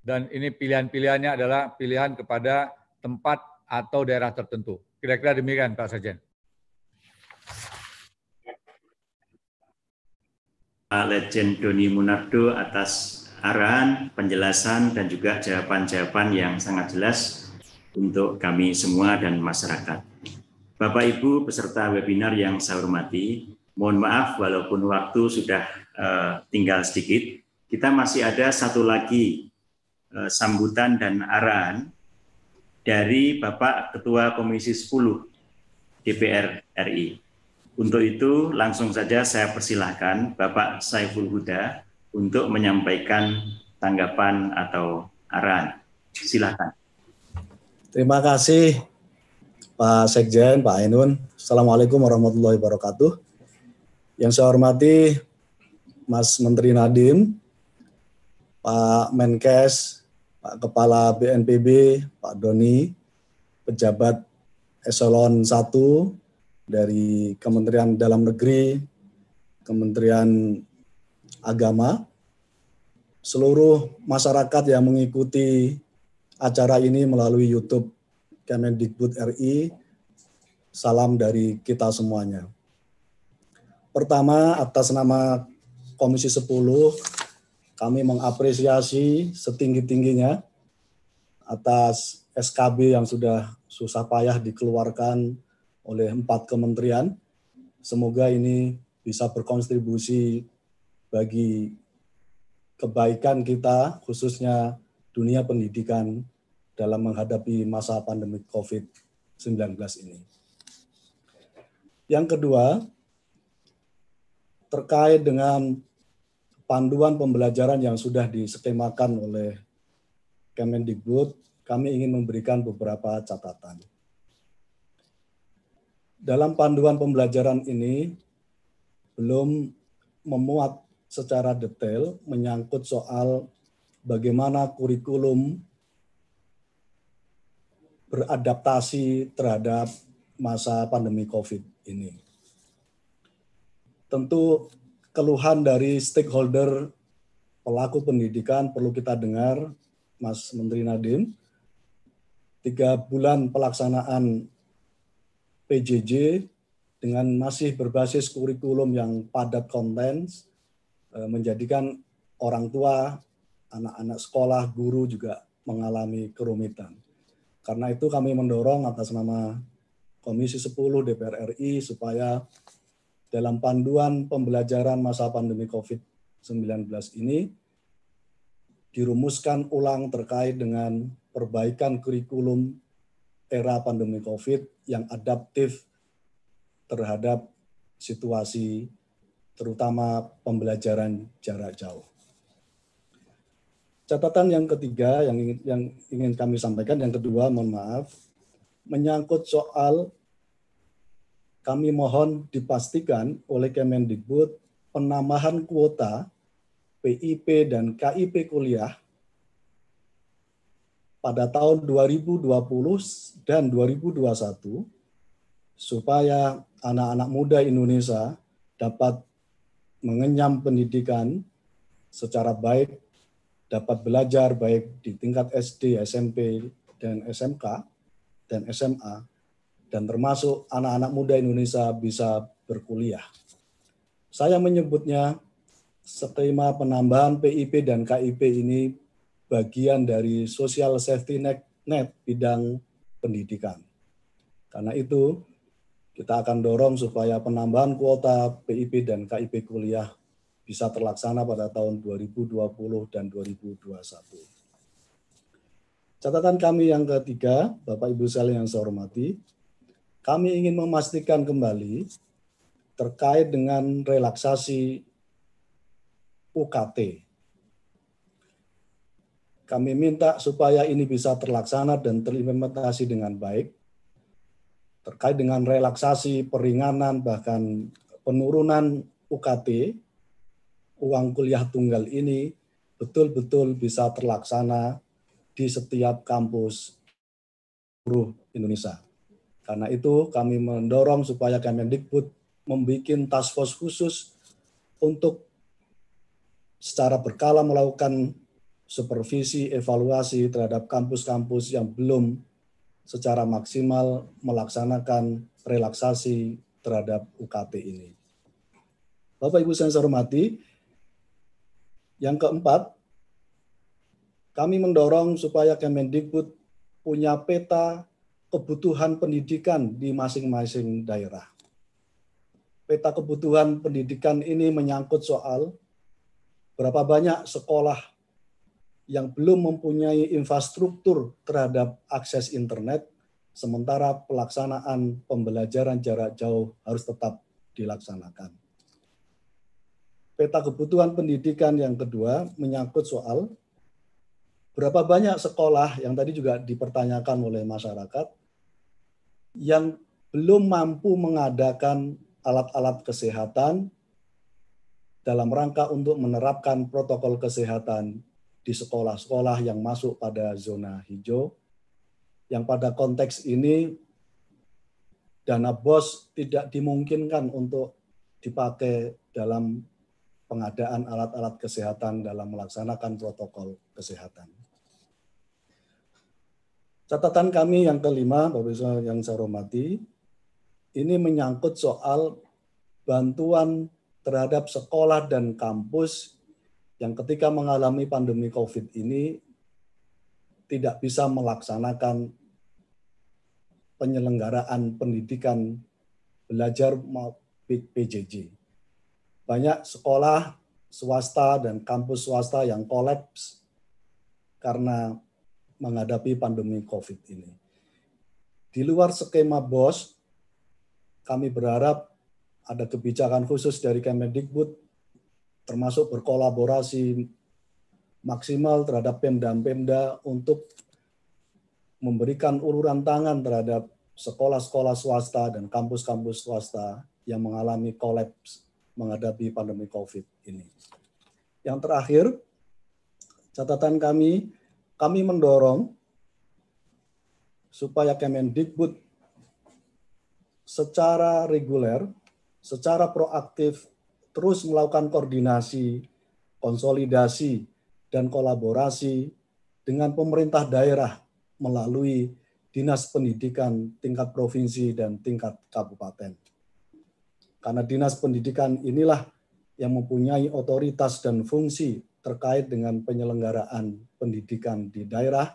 dan ini pilihan-pilihannya adalah pilihan kepada tempat atau daerah tertentu. Kira-kira demikian Pak Sekjen. Pak Letjen Doni Munardo atas arahan, penjelasan, dan juga jawaban-jawaban yang sangat jelas untuk kami semua dan masyarakat. Bapak Ibu peserta webinar yang saya hormati, Mohon maaf walaupun waktu sudah tinggal sedikit, kita masih ada satu lagi sambutan dan arahan dari Bapak Ketua Komisi 10 DPR RI. Untuk itu langsung saja saya persilahkan Bapak Saiful Huda untuk menyampaikan tanggapan atau arahan. Silakan. Terima kasih Pak Sekjen, Pak Ainun. Assalamualaikum warahmatullahi wabarakatuh. Yang saya hormati Mas Menteri Nadiem, Pak Menkes, Pak Kepala BNPB, Pak Doni, pejabat Eselon 1 dari Kementerian Dalam Negeri, Kementerian Agama, seluruh masyarakat yang mengikuti acara ini melalui YouTube Kemendikbud RI, salam dari kita semuanya. Pertama, atas nama Komisi 10, kami mengapresiasi setinggi-tingginya atas SKB yang sudah susah payah dikeluarkan oleh 4 kementerian. Semoga ini bisa berkontribusi bagi kebaikan kita, khususnya dunia pendidikan dalam menghadapi masa pandemi COVID-19 ini. Yang kedua, terkait dengan panduan pembelajaran yang sudah diskemakan oleh Kemendikbud, kami ingin memberikan beberapa catatan. Dalam panduan pembelajaran ini belum memuat secara detail menyangkut soal bagaimana kurikulum beradaptasi terhadap masa pandemi COVID ini. Tentu keluhan dari stakeholder pelaku pendidikan perlu kita dengar, Mas Menteri Nadiem. 3 bulan pelaksanaan PJJ dengan masih berbasis kurikulum yang padat konten, menjadikan orang tua, anak-anak sekolah, guru juga mengalami kerumitan. Karena itu kami mendorong atas nama Komisi 10 DPR RI supaya dalam panduan pembelajaran masa pandemi COVID-19 ini dirumuskan ulang terkait dengan perbaikan kurikulum era pandemi COVID yang adaptif terhadap situasi terutama pembelajaran jarak jauh. Catatan yang ketiga yang ingin kami sampaikan, yang kedua, mohon maaf, menyangkut soal kami mohon dipastikan oleh Kemendikbud penambahan kuota PIP dan KIP kuliah pada tahun 2020 dan 2021 supaya anak-anak muda Indonesia dapat mengenyam pendidikan secara baik, dapat belajar baik di tingkat SD, SMP, dan SMK, dan SMA, dan termasuk anak-anak muda Indonesia bisa berkuliah. Saya menyebutnya skema penambahan PIP dan KIP ini bagian dari social safety net bidang pendidikan. Karena itu, kita akan dorong supaya penambahan kuota PIP dan KIP kuliah bisa terlaksana pada tahun 2020 dan 2021. Catatan kami yang ketiga, Bapak Ibu sekalian yang saya hormati, kami ingin memastikan kembali terkait dengan relaksasi UKT. Kami minta supaya ini bisa terlaksana dan terimplementasi dengan baik, terkait dengan relaksasi, peringanan, bahkan penurunan UKT, uang kuliah tunggal ini betul-betul bisa terlaksana di setiap kampus seluruh Indonesia. Karena itu kami mendorong supaya Kemendikbud membuat task force khusus untuk secara berkala melakukan supervisi, evaluasi terhadap kampus-kampus yang belum secara maksimal melaksanakan relaksasi terhadap UKT ini. Bapak Ibu yang saya hormati, yang keempat, kami mendorong supaya Kemendikbud punya peta kebutuhan pendidikan di masing-masing daerah. peta kebutuhan pendidikan ini menyangkut soal berapa banyak sekolah yang belum mempunyai infrastruktur terhadap akses internet, sementara pelaksanaan pembelajaran jarak jauh harus tetap dilaksanakan. Peta kebutuhan pendidikan yang kedua menyangkut soal berapa banyak sekolah yang tadi juga dipertanyakan oleh masyarakat yang belum mampu mengadakan alat-alat kesehatan dalam rangka untuk menerapkan protokol kesehatan di sekolah-sekolah yang masuk pada zona hijau, yang pada konteks ini dana BOS tidak dimungkinkan untuk dipakai dalam pengadaan alat-alat kesehatan dalam melaksanakan protokol kesehatan. Catatan kami yang kelima, Bapak Ibu yang saya hormati, ini menyangkut soal bantuan terhadap sekolah dan kampus yang ketika mengalami pandemi COVID ini tidak bisa melaksanakan penyelenggaraan pendidikan belajar PJJ. Banyak sekolah swasta dan kampus swasta yang kolaps karena menghadapi pandemi COVID ini. Di luar skema BOS, kami berharap ada kebijakan khusus dari Kemendikbud, termasuk berkolaborasi maksimal terhadap Pemda untuk memberikan uluran tangan terhadap sekolah-sekolah swasta dan kampus-kampus swasta yang mengalami kolaps menghadapi pandemi COVID ini. Yang terakhir, catatan kami mendorong supaya Kemendikbud secara reguler, secara proaktif, terus melakukan koordinasi, konsolidasi, dan kolaborasi dengan pemerintah daerah melalui Dinas Pendidikan tingkat provinsi dan tingkat kabupaten. Karena Dinas Pendidikan inilah yang mempunyai otoritas dan fungsi terkait dengan penyelenggaraan pendidikan di daerah.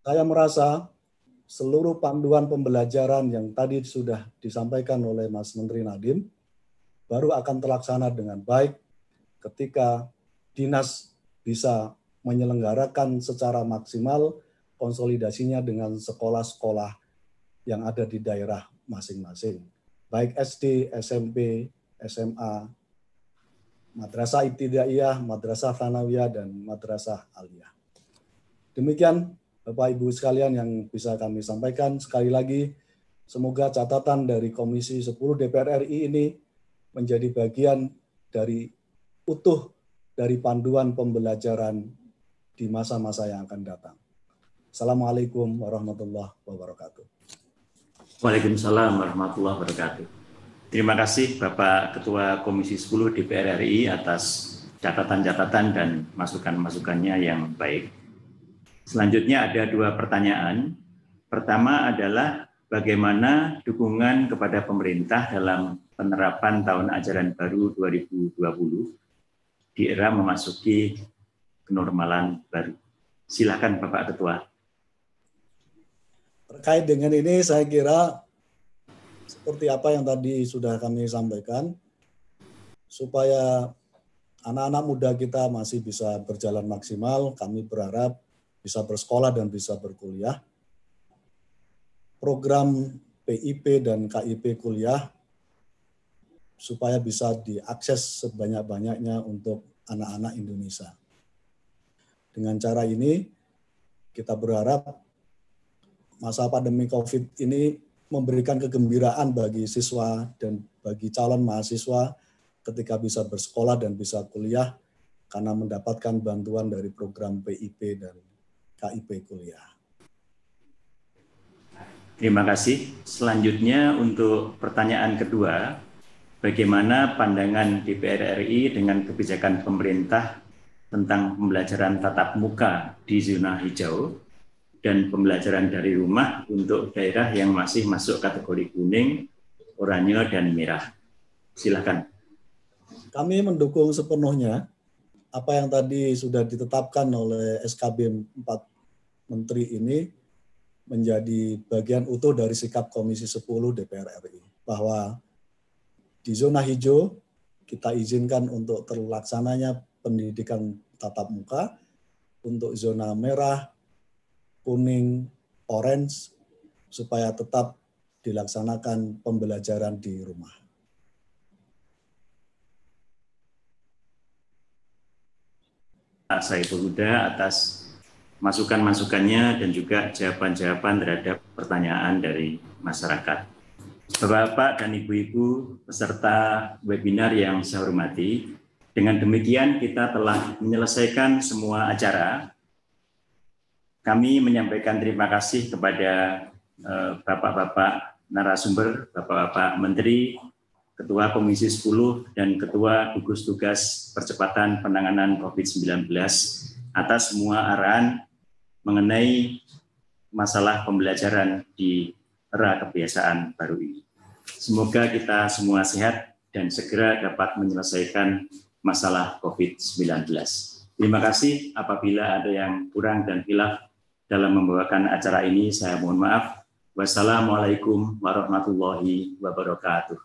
Saya merasa seluruh panduan pembelajaran yang tadi sudah disampaikan oleh Mas Menteri Nadiem baru akan terlaksana dengan baik ketika dinas bisa menyelenggarakan secara maksimal konsolidasinya dengan sekolah-sekolah yang ada di daerah masing-masing, baik SD, SMP, SMA, Madrasah Ibtidaiyah, Madrasah Tsanawiyah, dan Madrasah Aliyah. Demikian Bapak Ibu sekalian yang bisa kami sampaikan. Sekali lagi, semoga catatan dari Komisi 10 DPR RI ini menjadi bagian dari utuh dari panduan pembelajaran di masa-masa yang akan datang. Assalamualaikum warahmatullahi wabarakatuh. Waalaikumsalam warahmatullahi wabarakatuh. Terima kasih Bapak Ketua Komisi 10 DPR RI atas catatan-catatan dan masukan-masukannya yang baik. Selanjutnya ada 2 pertanyaan. Pertama adalah bagaimana dukungan kepada pemerintah dalam penerapan tahun ajaran baru 2020 di era memasuki kenormalan baru. Silakan Bapak Ketua. Terkait dengan ini saya kira seperti apa yang tadi sudah kami sampaikan, supaya anak-anak muda kita masih bisa berjalan maksimal, kami berharap bisa bersekolah dan bisa berkuliah. Program PIP dan KIP kuliah supaya bisa diakses sebanyak-banyaknya untuk anak-anak Indonesia. Dengan cara ini, kita berharap masa pandemi COVID ini memberikan kegembiraan bagi siswa dan bagi calon mahasiswa ketika bisa bersekolah dan bisa kuliah karena mendapatkan bantuan dari program PIP dan KIP kuliah. Terima kasih. Selanjutnya untuk pertanyaan kedua, bagaimana pandangan DPR RI dengan kebijakan pemerintah tentang pembelajaran tatap muka di zona hijau dan pembelajaran dari rumah untuk daerah yang masih masuk kategori kuning, oranye, dan merah. Silakan. Kami mendukung sepenuhnya apa yang tadi sudah ditetapkan oleh SKB 4 Menteri ini menjadi bagian utuh dari sikap Komisi 10 DPR RI. Bahwa Di zona hijau kita izinkan untuk terlaksananya pendidikan tatap muka. Untuk zona merah, kuning, orange supaya tetap dilaksanakan pembelajaran di rumah. Pak Saiful Huda atas masukan-masukannya dan juga jawaban-jawaban terhadap pertanyaan dari masyarakat. Bapak-bapak dan ibu-ibu peserta webinar yang saya hormati, dengan demikian kita telah menyelesaikan semua acara. Kami menyampaikan terima kasih kepada bapak-bapak narasumber, bapak-bapak menteri, Ketua Komisi 10 dan Ketua Gugus Tugas Percepatan Penanganan COVID-19 atas semua arahan mengenai masalah pembelajaran di era kebiasaan baru ini. Semoga kita semua sehat dan segera dapat menyelesaikan masalah COVID-19. Terima kasih. Apabila ada yang kurang dan khilaf dalam membawakan acara ini, saya mohon maaf. Wassalamualaikum warahmatullahi wabarakatuh.